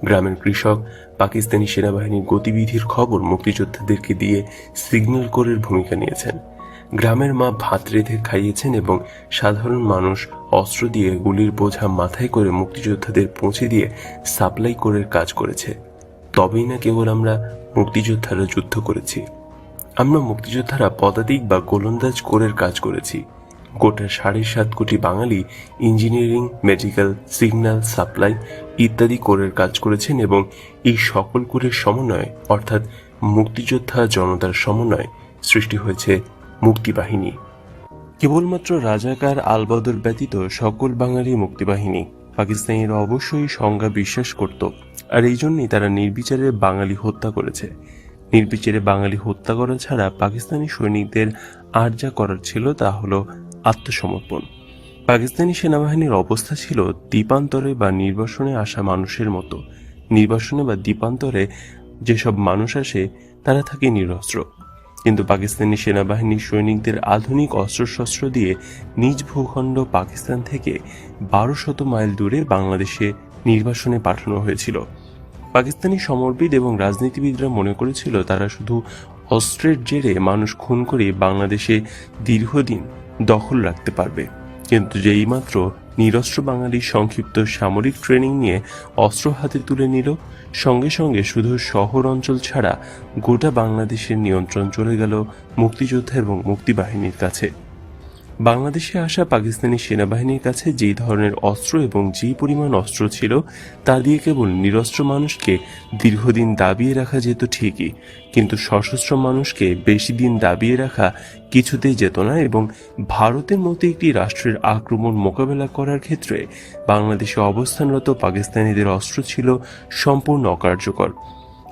গ্রামের কৃষক পাকিস্তানি সেনাবাহিনীর গতিবিধির খবর মুক্তিযোদ্ধাদেরকে দিয়ে সিগন্যাল কোরের ভূমিকা নিয়েছেন। গ্রামের মা ভাত রেঁধে খাইয়েছেন এবং সাধারণ মানুষ অস্ত্র দিয়ে গুলির বোঝা মাথায় করে মুক্তিযোদ্ধাদের পৌঁছে দিয়ে সাপ্লাই কোরের কাজ করেছে। তবেই না কেবল আমরা মুক্তিযোদ্ধারা যুদ্ধ করেছি, আমরা মুক্তিযোদ্ধারা পদাতিক বা গোলন্দাজ কোরের কাজ করেছি। গোটা 7.5 কোটি বাঙালি ইঞ্জিনিয়ারিং, মেডিকেল, সিগন্যাল, সাপ্লাই ইত্যাদি কোরের কাজ করেছেন এবং এই সকল কোরের সমন্বয় অর্থাৎ মুক্তিযোদ্ধা জনতার সমন্বয় সৃষ্টি হয়েছে মুক্তিবাহিনী। কেবলমাত্র রাজাকার, আলবদর ব্যতীত সকল বাঙালি মুক্তিবাহিনী। পাকিস্তানিরা অবশ্যই সংজ্ঞা বিশ্বাস করত, আর এই জন্যই তারা নির্বিচারে বাঙালি হত্যা করেছে। নির্বিচারে বাঙালি হত্যা করা ছাড়া পাকিস্তানি সৈনিকদের আর যা করার ছিল তা হলো আত্মসমর্পণ। পাকিস্তানি সেনাবাহিনীর অবস্থা ছিল দ্বীপান্তরে বা নির্বাসনে আসা মানুষের মতো। নির্বাসনে বা দ্বীপান্তরে যেসব মানুষ আসে তারা থাকে নিরস্ত্র, কিন্তু পাকিস্তানি সেনাবাহিনীর সৈনিকদের আধুনিক অস্ত্রশস্ত্র দিয়ে নিজ ভূখণ্ড পাকিস্তান থেকে 1200 মাইল দূরে বাংলাদেশে নির্বাসনে পাঠানো হয়েছিল। পাকিস্তানি সমরবিদ এবং রাজনীতিবিদরা মনে করেছিল তারা শুধু অস্ত্রের জেরে মানুষ খুন করে বাংলাদেশে দীর্ঘদিন দখল রাখতে পারবে, কিন্তু যেই মাত্র নিরস্ত্র বাঙালি সংক্ষিপ্ত সামরিক ট্রেনিং নিয়ে অস্ত্র হাতে তুলে নিল, সঙ্গে সঙ্গে শুধু শহর অঞ্চল ছাড়া গোটা বাংলাদেশের নিয়ন্ত্রণ চলে গেল মুক্তিযোদ্ধা এবং মুক্তিবাহিনীর কাছে। বাংলাদেশে আসা পাকিস্তানি সেনাবাহিনীর কাছে যেই ধরনের অস্ত্র এবং যেই পরিমাণ অস্ত্র ছিল তা দিয়ে কেবল নিরস্ত্র মানুষকে দীর্ঘদিন দাবিয়ে রাখা যেত ঠিকই, কিন্তু সশস্ত্র মানুষকে বেশি দিন দাবিয়ে রাখা কিছুতেই যেত না। এবং ভারতের মতো একটি রাষ্ট্রের আক্রমণ মোকাবেলা করার ক্ষেত্রে বাংলাদেশে অবস্থানরত পাকিস্তানিদের অস্ত্র ছিল সম্পূর্ণ অকার্যকর।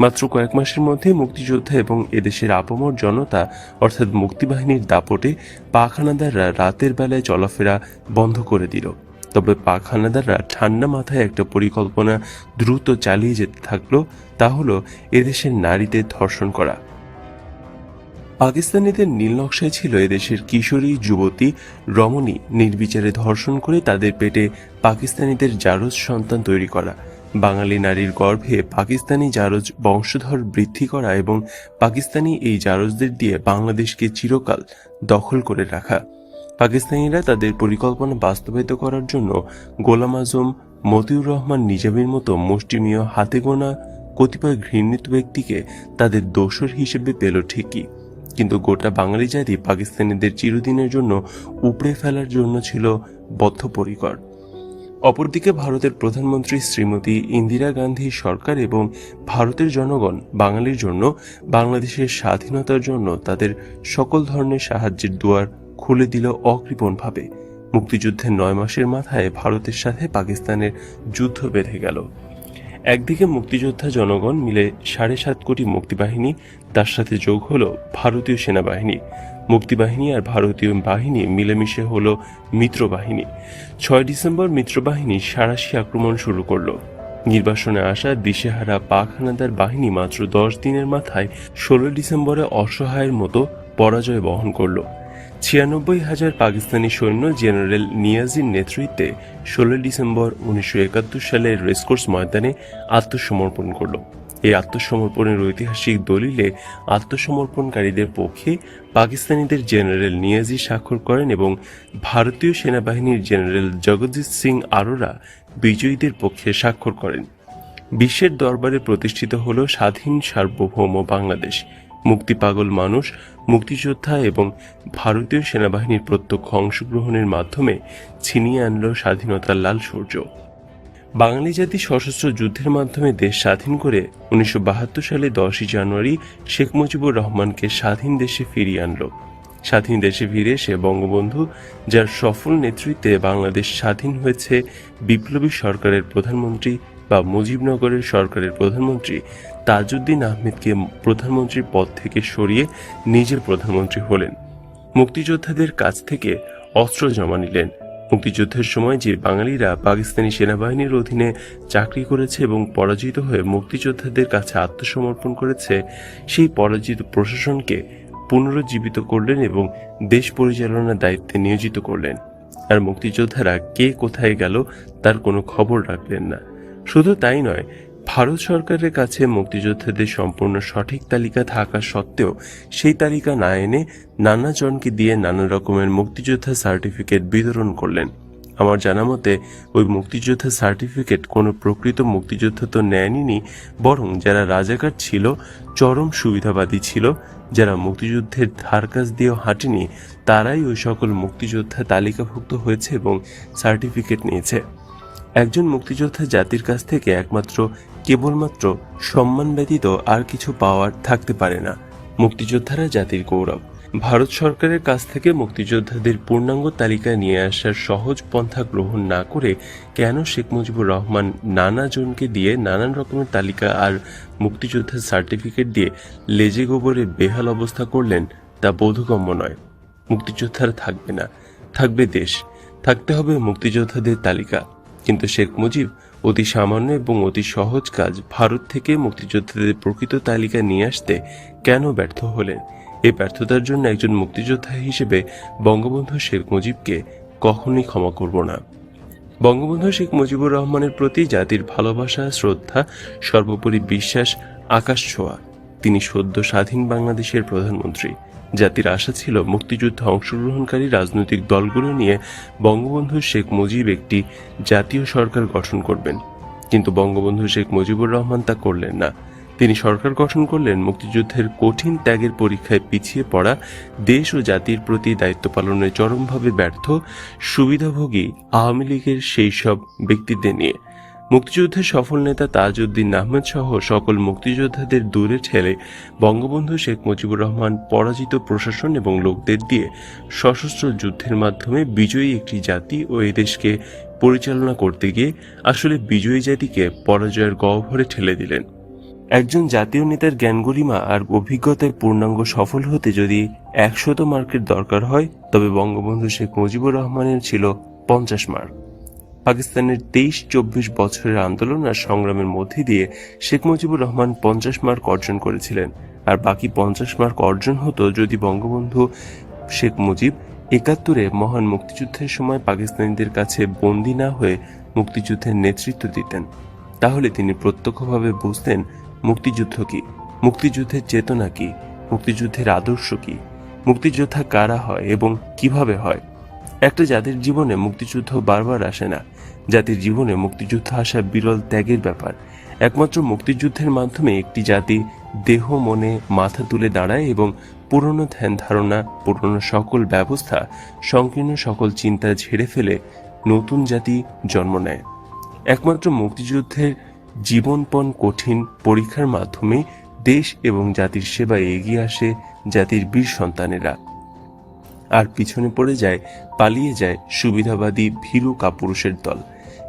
মাত্র কয়েক মাসের মধ্যে মুক্তিযোদ্ধা এবং এদেশের আপামর জনতা অর্থাৎ মুক্তিবাহিনীর দাপটে পাক হানাদাররা রাতের বেলায় চলাফেরা বন্ধ করে দিল। তবে পাক হানাদাররা ঠান্ডা মাথায় একটা পরিকল্পনা দ্রুত চালিয়ে যেতে থাকলো, তা হলো এদেশের নারীদের ধর্ষণ করা। পাকিস্তানিদের নীল নকশায় ছিল এদেশের কিশোরী যুবতী রমণী নির্বিচারে ধর্ষণ করে তাদের পেটে পাকিস্তানিদের জারজ সন্তান তৈরি করা, বাঙালি নারীর গর্ভে পাকিস্তানি জারজ বংশধর বৃদ্ধি করা এবং পাকিস্তানি এই জারজদের দিয়ে বাংলাদেশকে চিরকাল দখল করে রাখা। পাকিস্তানিরা তাদের পরিকল্পনা বাস্তবায়িত করার জন্য গোলাম আজম, মতিউর রহমান নিজামীর মতো মুষ্টিমেয় হাতে গোনা কতিপয় ঘৃণিত ব্যক্তিকে তাদের দোসর হিসেবে পেল ঠিকই, কিন্তু গোটা বাঙালি জাতি পাকিস্তানিদের চিরদিনের জন্য উপড়ে ফেলার জন্য ছিল বদ্ধপরিকর। অপরদিকে ভারতের প্রধানমন্ত্রী শ্রীমতী ইন্দিরা গান্ধী সরকার এবং ভারতের জনগণ বাঙালির জন্য বাংলাদেশের স্বাধীনতার জন্য তাদের সকল ধরনের সাহায্যের দুয়ার খুলে দিল অকৃপণভাবে। মুক্তিযুদ্ধের 9 মাসের মাথায় ভারতের সাথে পাকিস্তানের যুদ্ধ বেঁধে গেল। একদিকে মুক্তিযোদ্ধা জনগণ মিলে 7.5 কোটি মুক্তিবাহিনী, তার সাথে যোগ হলো ভারতীয় সেনাবাহিনী। মুক্তিবাহিনী আর ভারতীয় বাহিনী মিলেমিশে হলো মিত্রবাহিনী। 6 ডিসেম্বর মিত্রবাহিনী সাঁড়াশি আক্রমণ শুরু করলো। নির্বাসনে আসা দিশেহারা পাক হানাদার বাহিনী মাত্র 10 দিনের মাথায় 16 ডিসেম্বরে অসহায়ের মতো পরাজয় বহন করল। 96,000 পাকিস্তানি সৈন্য জেনারেল নিয়াজির নেতৃত্বে 16 ডিসেম্বর 1971 সালে রেসকোর্স ময়দানে আত্মসমর্পণ করল। এই আত্মসমর্পণের ঐতিহাসিক দলিলে আত্মসমর্পণকারীদের পক্ষে পাকিস্তানিদের জেনারেল নিয়াজি স্বাক্ষর করেন এবং ভারতীয় সেনাবাহিনীর জেনারেল জগজিৎ সিং আরোরা বিজয়ীদের পক্ষে স্বাক্ষর করেন। বিশ্বের দরবারে প্রতিষ্ঠিত হল স্বাধীন সার্বভৌম বাংলাদেশ। মুক্তিপাগল মানুষ, মুক্তিযোদ্ধা এবং ভারতীয় সেনাবাহিনীর প্রত্যক্ষ অংশগ্রহণের মাধ্যমে ছিনিয়ে আনল স্বাধীনতার লাল সূর্য। বাঙালি জাতি সশস্ত্র যুদ্ধের মাধ্যমে দেশ স্বাধীন করে 1972 সালে 10ই জানুয়ারি শেখ মুজিবুর রহমানকে স্বাধীন দেশে ফিরিয়ে আনল। স্বাধীন দেশে ফিরে এসে বঙ্গবন্ধু, যার সফল নেতৃত্বে বাংলাদেশ স্বাধীন হয়েছে, বিপ্লবী সরকারের প্রধানমন্ত্রী বা মুজিবনগরের সরকারের প্রধানমন্ত্রী তাজউদ্দিন আহমেদকে প্রধানমন্ত্রীর পদ থেকে সরিয়ে নিজের প্রধানমন্ত্রী হলেন। মুক্তিযোদ্ধাদের কাছ থেকে অস্ত্র জমা নিলেন। মুক্তিযুদ্ধের সময় যে বাঙালিরা পাকিস্তানি সেনাবাহিনীর অধীনে চাকরি করেছে এবং পরাজিত হয়ে মুক্তিযোদ্ধাদের কাছে আত্মসমর্পণ করেছে, সেই পরাজিত প্রশাসনকে পুনরুজ্জীবিত করলেন এবং দেশ পরিচালনার দায়িত্বে নিয়োজিত করলেন। আর মুক্তিযোদ্ধারা কে কোথায় গেল তার কোনো খবর রাখলেন না। শুধু তাই নয়, ভারত সরকারের কাছে মুক্তিযোদ্ধাদের সম্পূর্ণ সঠিক তালিকা থাকা সত্ত্বেও সেই তালিকা না এনে নানা জনকে দিয়ে নানা রকমের মুক্তিযোদ্ধা সার্টিফিকেট বিতরণ করলেন। আমার জানা মতে ওই মুক্তিযোদ্ধা সার্টিফিকেট কোনো প্রকৃত মুক্তিযোদ্ধা তো নেয়নি, বরং যারা রাজাকার ছিল, চরম সুবিধাবাদী ছিল, যারা মুক্তিযুদ্ধের ধার কাছ দিয়েও হাঁটেনি, তারাই ওই সকল মুক্তিযোদ্ধা তালিকাভুক্ত হয়েছে এবং সার্টিফিকেট নিয়েছে। একজন মুক্তিযোদ্ধা জাতির কাছ থেকে একমাত্র কেবলমাত্র সম্মান ব্যতীত আর কিছু পাওয়ার থাকতে পারে না। মুক্তিযোদ্ধারা জাতির গৌরব। ভারত সরকারের কাছ থেকে মুক্তিযোদ্ধাদের পূর্ণাঙ্গ তালিকা নিয়ে আসার সহজ পন্থা গ্রহণ না করে কেন শেখ মুজিবুর রহমান নানা জনকে দিয়ে নানান রকমের তালিকা আর মুক্তিযোদ্ধার সার্টিফিকেট দিয়ে লেজে গোবরে বেহাল অবস্থা করলেন তা বোধগম্য নয়। মুক্তিযোদ্ধারা থাকবে না, থাকবে দেশ, থাকতে হবে মুক্তিযোদ্ধাদের তালিকা। কিন্তু শেখ মুজিব অতি সামান্য এবং অতি সহজ কাজ ভারত থেকে মুক্তিযোদ্ধাদের প্রকৃত তালিকা নিয়ে আসতে কেন ব্যর্থ হলেন? এই ব্যর্থতার জন্য একজন মুক্তিযোদ্ধা হিসেবে বঙ্গবন্ধু শেখ মুজিবকে কখনোই ক্ষমা করব না। বঙ্গবন্ধু শেখ মুজিবুর রহমানের প্রতি জাতির ভালোবাসা, শ্রদ্ধা, সর্বোপরি বিশ্বাস আকাশ ছোঁয়া। তিনি সদ্য স্বাধীন বাংলাদেশের প্রধানমন্ত্রী। জাতির আশা ছিল মুক্তিযুদ্ধে অংশগ্রহণকারী রাজনৈতিক দলগুলো নিয়ে বঙ্গবন্ধু শেখ মুজিব একটি জাতীয় সরকার গঠন করবেন, কিন্তু বঙ্গবন্ধু শেখ মুজিবুর রহমান তা করলেন না। তিনি সরকার গঠন করলেন মুক্তিযুদ্ধের কঠিন ত্যাগের পরীক্ষায় পিছিয়ে পড়া দেশ ও জাতির প্রতি দায়িত্ব পালনে চরমভাবে ব্যর্থ সুবিধাভোগী আওয়ামী লীগের সেই সব ব্যক্তিদের নিয়ে। মুক্তিযুদ্ধের সফল নেতা তাজউদ্দিন আহমেদ সহ সকল মুক্তিযোদ্ধাদের দূরে ঠেলে বঙ্গবন্ধু শেখ মুজিবুর রহমান পরাজিত প্রশাসন এবং লোকদের দিয়ে সশস্ত্র যুদ্ধের মাধ্যমে বিজয়ী একটি জাতি ও এদেশকে পরিচালনা করতে গিয়ে আসলে বিজয়ী জাতিকে পরাজয়ের গহ্বরে ঠেলে দিলেন। একজন জাতীয় নেতার জ্ঞানগরিমা আর অভিজ্ঞতায় পূর্ণাঙ্গ সফল হতে যদি 100 মার্কের দরকার হয়, তবে বঙ্গবন্ধু শেখ মুজিবুর রহমানের ছিল 50 মার্ক। পাকিস্তানের 23-24 বছরের আন্দোলন আর সংগ্রামের মধ্যে দিয়ে শেখ মুজিবুর রহমান 50 মার্ক অর্জন করেছিলেন, আর বাকি 50 মার্ক অর্জন হতো যদি বঙ্গবন্ধু শেখ মুজিব 71-এ মহান মুক্তিযুদ্ধের সময় পাকিস্তানিদের কাছে বন্দী না হয়ে মুক্তিযুদ্ধের নেতৃত্ব দিতেন। তাহলে তিনি প্রত্যক্ষভাবে বুঝতেন মুক্তিযুদ্ধ কি, মুক্তিযুদ্ধের চেতনা কি, মুক্তিযুদ্ধের আদর্শ কি, মুক্তিযোদ্ধা কারা হয় এবং কিভাবে হয়। একটা জাতির জীবনে মুক্তিযুদ্ধ বারবার আসে না। জাতির জীবনে মুক্তিযুদ্ধ আসা বিরল ত্যাগের ব্যাপার। একমাত্র মুক্তিযুদ্ধের মাধ্যমে একটি জাতি দেহ মনে মাথা তুলে দাঁড়ায় এবং পুরনো ধ্যান ধারণা, পুরনো সকল ব্যবস্থা, সংকীর্ণ সকল চিন্তা ঝেড়ে ফেলে নতুন জাতি জন্ম নেয়। একমাত্র মুক্তিযুদ্ধের জীবনপণ কঠিন পরীক্ষার মাধ্যমে দেশ এবং জাতির সেবায় এগিয়ে আসে জাতির বীর সন্তানেরা। আর পিছনে পড়ে যায়, পালিয়ে যায় সুবিধাবাদী ভীরু কাপুরুষের দল।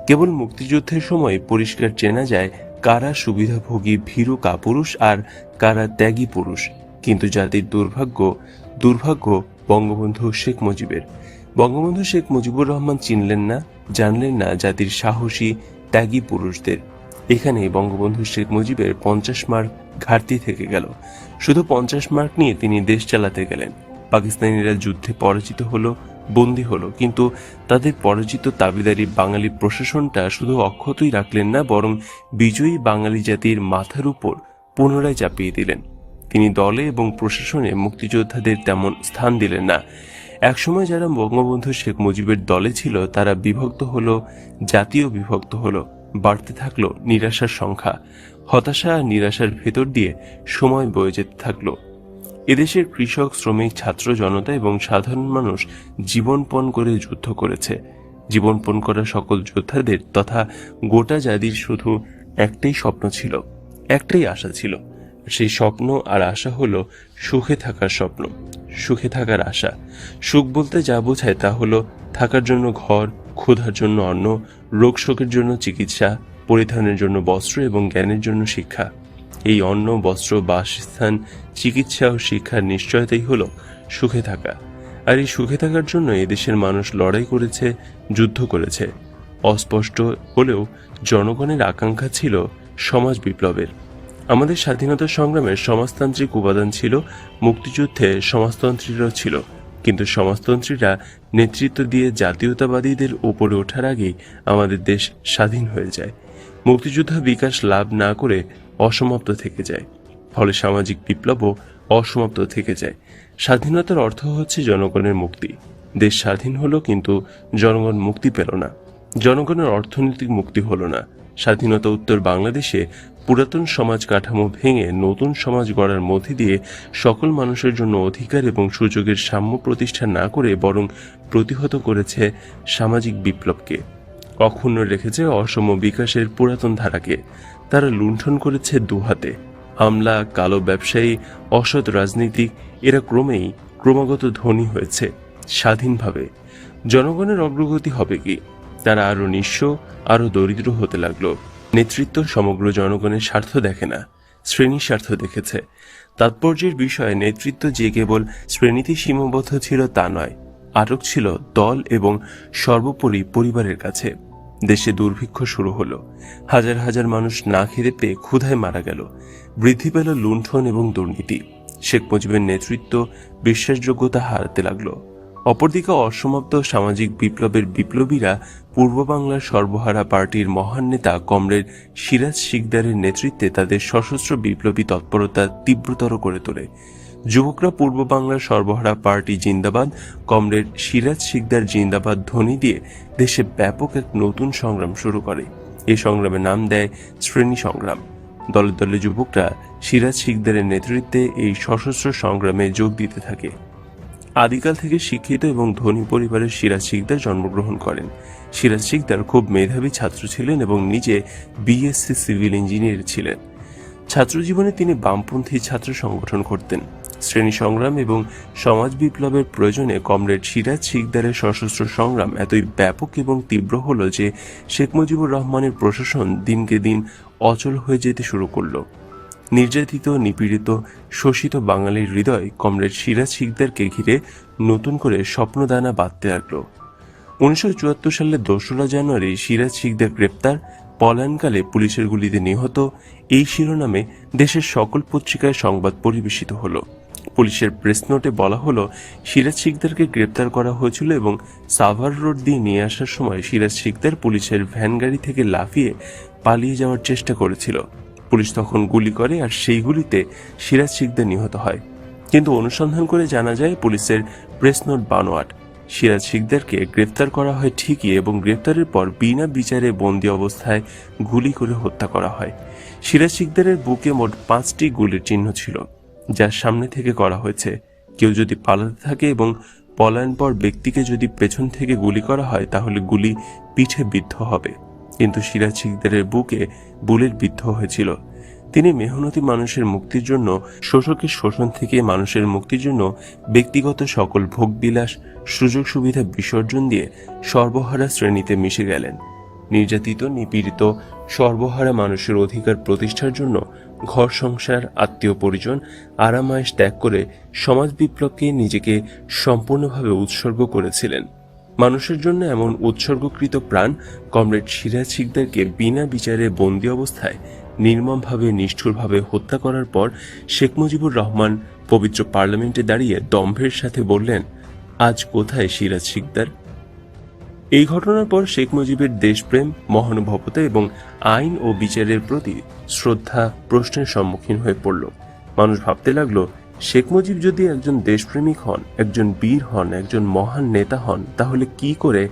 কেবল মুক্তিযুদ্ধের সময় পরিষ্কার চেনা যায় কারা সুবিধাভোগী ভীরু কাপুরুষ আর কারা ত্যাগী পুরুষ। কিন্তু জাতির দুর্ভাগ্য বঙ্গবন্ধু শেখ মুজিবের। বঙ্গবন্ধু শেখ মুজিবুর রহমান চিনলেন না, জানলেন না জাতির সাহসী ত্যাগী পুরুষদের। এখানেই বঙ্গবন্ধু শেখ মুজিবের 50 মার্ক ঘাটতি থেকে গেল। শুধু 50 মার্ক নিয়ে তিনি দেশ চালাতে গেলেন। পাকিস্তানিরা যুদ্ধে পরাজিত হলো, বন্দী হলো, কিন্তু তাদের পরাজিত দাবিদারি বাঙালি প্রশাসনটা শুধু অক্ষতই রাখলেন না, বরং বিজয়ী বাঙালি জাতির মাথার উপর পুনরায় চাপিয়ে দিলেন। তিনি দলে এবং প্রশাসনে মুক্তিযোদ্ধাদের তেমন স্থান দিলেন না। একসময় যারা বঙ্গবন্ধু শেখ মুজিবের দলে ছিল তারা বিভক্ত হলো, জাতীয় বিভক্ত হলো, বাড়তে থাকলো নিরাশার সংখ্যা। হতাশা আর নিরাশার ভেতর দিয়ে সময় বয়ে যেতে থাকলো। এদেশের কৃষক, শ্রমিক, ছাত্র জনতা এবং সাধারণ মানুষ জীবনপণ করে যুদ্ধ করেছে। জীবনপণ করা সকল যোদ্ধাদের তথা গোটা জাতির শুধু একটাই স্বপ্ন ছিল, একটাই আশা ছিল। সেই স্বপ্ন আর আশা হলো সুখে থাকার স্বপ্ন, সুখে থাকার আশা। সুখ বলতে যা বোঝায় তা হলো থাকার জন্য ঘর, ক্ষুধার জন্য অন্ন, রোগ শোকের জন্য চিকিৎসা, পরিধানের জন্য বস্ত্র এবং জ্ঞানের জন্য শিক্ষা। এই অন্ন, বস্ত্র, বাসস্থান, চিকিৎসা ও শিক্ষার নিশ্চয়তাই হলো সুখে থাকা। আর এই সুখে থাকার জন্য এদেশের মানুষ লড়াই করেছে, যুদ্ধ করেছে। অস্পষ্ট হলেও জনগণের আকাঙ্ক্ষা ছিল সমাজ বিপ্লবের। আমাদের স্বাধীনতা সংগ্রামের সমাজতান্ত্রিক উপাদান ছিল, মুক্তিযুদ্ধে সমাজতন্ত্রীরাও ছিল, কিন্তু সমাজতন্ত্রীরা নেতৃত্ব দিয়ে জাতীয়তাবাদীদের ওপরে ওঠার আগেই আমাদের দেশ স্বাধীন হয়ে যায়। মুক্তিযুদ্ধ বিকাশ লাভ না করে অসমাপ্ত থেকে যায়, ফলে সামাজিক বিপ্লবও অসমাপ্ত থেকে যায়। স্বাধীনতার অর্থ হচ্ছে জনগণের মুক্তি। দেশ স্বাধীন হলো কিন্তু জনগণ মুক্তি পেল না, জনগণের অর্থনৈতিক মুক্তি হলো না। স্বাধীনতা উত্তর বাংলাদেশে পুরাতন সমাজ কাঠামো ভেঙে নতুন সমাজ গড়ার মধ্যে দিয়ে সকল মানুষের জন্য অধিকার এবং সুযোগের সাম্য প্রতিষ্ঠা না করে বরং প্রতিহত করেছে সামাজিক বিপ্লবকে, অক্ষুণ্ণ রেখেছে অসম বিকাশের পুরাতন ধারাকে। তারা লুণ্ঠন করেছে দুহাতে। হামলা, কালো ব্যবসায়ী, অসৎ রাজনীতিক এরা ক্রমাগত ধনী হয়েছে স্বাধীনভাবে। জনগণের অগ্রগতি হবে কি? তারা আরো নিঃস্ব, আরো দরিদ্র হতে লাগলো। নেতৃত্ব সমগ্র জনগণের স্বার্থ দেখে না, শ্রেণীর স্বার্থ দেখেছে। তাৎপর্যের বিষয়ে নেতৃত্ব যে কেবল শ্রেণীতে সীমাবদ্ধ ছিল তা নয়, আটক ছিল দল এবং সর্বোপরি পরিবারের কাছে। দেশে দুর্ভিক্ষ শুরু হলো, হাজার হাজার মানুষ না খেতে পেয়ে ক্ষুধায় মারা গেল। বৃদ্ধি পেল লুণ্ঠন এবং দুর্নীতি। শেখ মুজিবের নেতৃত্ব বিশ্বাসযোগ্যতা হারাতে লাগলো। অপরদিকে অসমাপ্ত সামাজিক বিপ্লবের বিপ্লবীরা পূর্ব বাংলার সর্বহারা পার্টির মহান নেতা কমরেড সিরাজ শিকদারের নেতৃত্বে তাদের সশস্ত্র বিপ্লবী তৎপরতা তীব্রতর করে তোলে। যুবকরা পূর্ব বাংলার সর্বহারা পার্টি জিন্দাবাদ, কমরেড সিরাজ শিকদার জিন্দাবাদ ধ্বনি দিয়ে দেশে ব্যাপক এক নতুন সংগ্রাম শুরু করে। এই সংগ্রামের নাম দেয় শ্রেণী সংগ্রাম। দলে দলে যুবকরা সিরাজ শিকদারের নেতৃত্বে এই সশস্ত্র সংগ্রামে যোগ দিতে থাকে। আদিকাল থেকে শিক্ষিত এবং ধনী পরিবারের সিরাজ শিকদার জন্মগ্রহণ করেন। সিরাজ শিকদার খুব মেধাবী ছাত্র ছিলেন এবং নিজে বিএসসি সিভিল ইঞ্জিনিয়ার ছিলেন। ছাত্র জীবনে তিনি বামপন্থী ছাত্র সংগঠন করতেন। শ্রেণী সংগ্রাম এবং সমাজ বিপ্লবের প্রয়োজনে কমরেড সিরাজ শিকদারের সশস্ত্র সংগ্রাম এতই ব্যাপক এবং তীব্র হল যে শেখ মুজিবুর রহমানের প্রশাসন দিনকে দিন অচল হয়ে যেতে শুরু করল। নির্যাতিত, নিপীড়িত, শোষিত বাঙালির হৃদয় কমরেড সিরাজ শিকদারকে ঘিরে নতুন করে স্বপ্নদানা বাঁধতে লাগল। 1974 সালের 2রা জানুয়ারি সিরাজ শিকদার গ্রেপ্তার, পলায়নকালে পুলিশের গুলিতে নিহত, এই শিরোনামে দেশের সকল পত্রিকায় সংবাদ পরিবেশিত হলো। পুলিশের প্রেস নোটে বলা হলো, সিরাজ শিকদারকে গ্রেপ্তার করা হয়েছিল এবং সাভার রোড দিয়ে নিয়ে আসার সময় সিরাজ শিকদার পুলিশের ভ্যান গাড়ি থেকে লাফিয়ে পালিয়ে যাওয়ার চেষ্টা করেছিল। পুলিশ তখন গুলি করে আর সেই গুলিতে সিরাজ শিকদার নিহত হয়। কিন্তু অনুসন্ধান করে জানা যায় পুলিশের প্রেস নোট বানোয়াট। সিরাজ শিকদারকে গ্রেফতার করা হয় ঠিকই এবং গ্রেফতারের পর বিনা বিচারে বন্দি অবস্থায় গুলি করে হত্যা করা হয়। সিরাজ শিকদারের বুকে মোট 5টি গুলির চিহ্ন ছিল, যার সামনে থেকে করা হয়েছে। কেউ যদি পালাতে থাকে এবং পলায়নপর ব্যক্তিকে যদি পেছন থেকে গুলি করা হয় তাহলে গুলি পিঠে বিদ্ধ হবে, কিন্তু সিরাজ শিকদারের বুকে বুলেট বিদ্ধ হয়েছিল। তিনি মেহনতি মানুষের মুক্তির জন্য, শোষকের শোষণ থেকে মানুষের মুক্তির জন্য ব্যক্তিগত সকল ভোগবিলাস, সুযোগ সুবিধা বিসর্জন দিয়ে সর্বহারা শ্রেণীতে মিশে গেলেন। নির্যাতিত, নিপীড়িত, সর্বহারা মানুষের অধিকার প্রতিষ্ঠার জন্য ঘর সংসার, আত্মীয় পরিজন, আরামায়েশ ত্যাগ করে সমাজ বিপ্লবকে নিজেকে সম্পূর্ণভাবে উৎসর্গ করেছিলেন। মানুষের জন্য এমন উৎসর্গকৃত প্রাণ কমরেড সিরাজ শিকদারকে বিনা বিচারে বন্দি অবস্থায় নির্মমভাবে, নিষ্ঠুরভাবে হত্যা করার পর শেখ মুজিবুর রহমান পবিত্র পার্লামেন্টে দাঁড়িয়ে দম্ভের সাথে বললেন, আজ কোথায় সিরাজ শিকদার? এই ঘটনার পর শেখ মুজিবের দেশপ্রেম, মহানুভবতা এবং আইন ও বিচারের প্রতি শ্রদ্ধা প্রশ্নের সম্মুখীন হয়ে পড়ল। মানুষ ভাবতে লাগলো, শেখ মুজিব যদি একজন দেশপ্রেমিক হন, একজন বীর হন, একজন মহান নেতা হন, তাহলে কি করে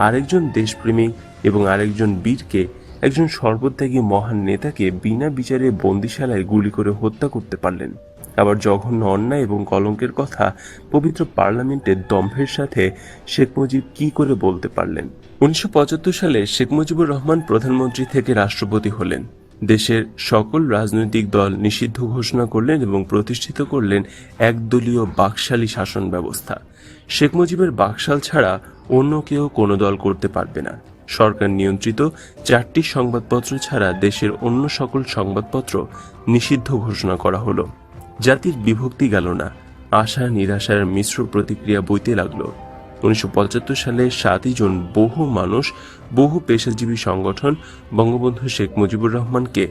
আরেকজন দেশপ্রেমিক এবং আরেকজন বীরকে, একজন সর্বত্যাগী মহান নেতাকে বিনা বিচারে বন্দিশালায় গুলি করে হত্যা করতে পারলেন? আবার জঘন্য অন্যায় এবং কলঙ্কের কথা পবিত্র পার্লামেন্টে দম্ভের সাথে শেখ মুজিব কি করে বলতে পারলেন? 1975 সালে শেখ মুজিবুর রহমান প্রধানমন্ত্রী থেকে রাষ্ট্রপতি হলেন। দেশের সকল রাজনৈতিক দল নিষিদ্ধ ঘোষণা করলেন এবং প্রতিষ্ঠিত করলেন একদলীয় বাকশালী শাসন ব্যবস্থা। শেখ মুজিবের বাকশাল ছাড়া অন্য কেউ কোনো দল করতে পারবে না। সরকার নিয়ন্ত্রিত 4টি সংবাদপত্র ছাড়া দেশের অন্য সকল সংবাদপত্র নিষিদ্ধ ঘোষণা করা হলো। জাতির বিভক্তি গেল না, আশা নিরাশার মিশ্র প্রতিক্রিয়া বইতে লাগলো। 1975 সালে 7ই জুন বহু মানুষ, বহু পেশাজীবী সংগঠন বঙ্গবন্ধু শেখ মুজিবুর রহমানকে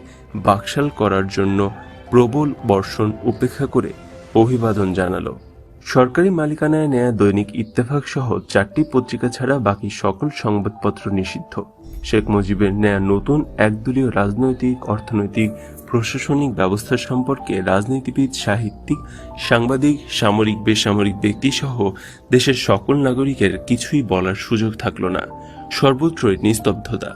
বাকশাল করার জন্য প্রবল বর্ষণ উপেক্ষা করে অভিবাদন জানালো। সরকারি মালিকানায় নেয়া দৈনিক ইত্তেফাক সহ 4টি পত্রিকা ছাড়া বাকি সকল সংবাদপত্র নিষিদ্ধ। শেখ মুজিবের নেয়া নতুন একদলীয় রাজনৈতিক, অর্থনৈতিক, প্রশাসনিক ব্যবস্থা সম্পর্কে রাজনীতিবিদ, সাহিত্যিক, সাংবাদিক, সামরিক, বেসামরিক ব্যক্তি সহ দেশের সকল নাগরিকের কিছুই বলার সুযোগ থাকল না। সর্বত্রই নিস্তব্ধতা।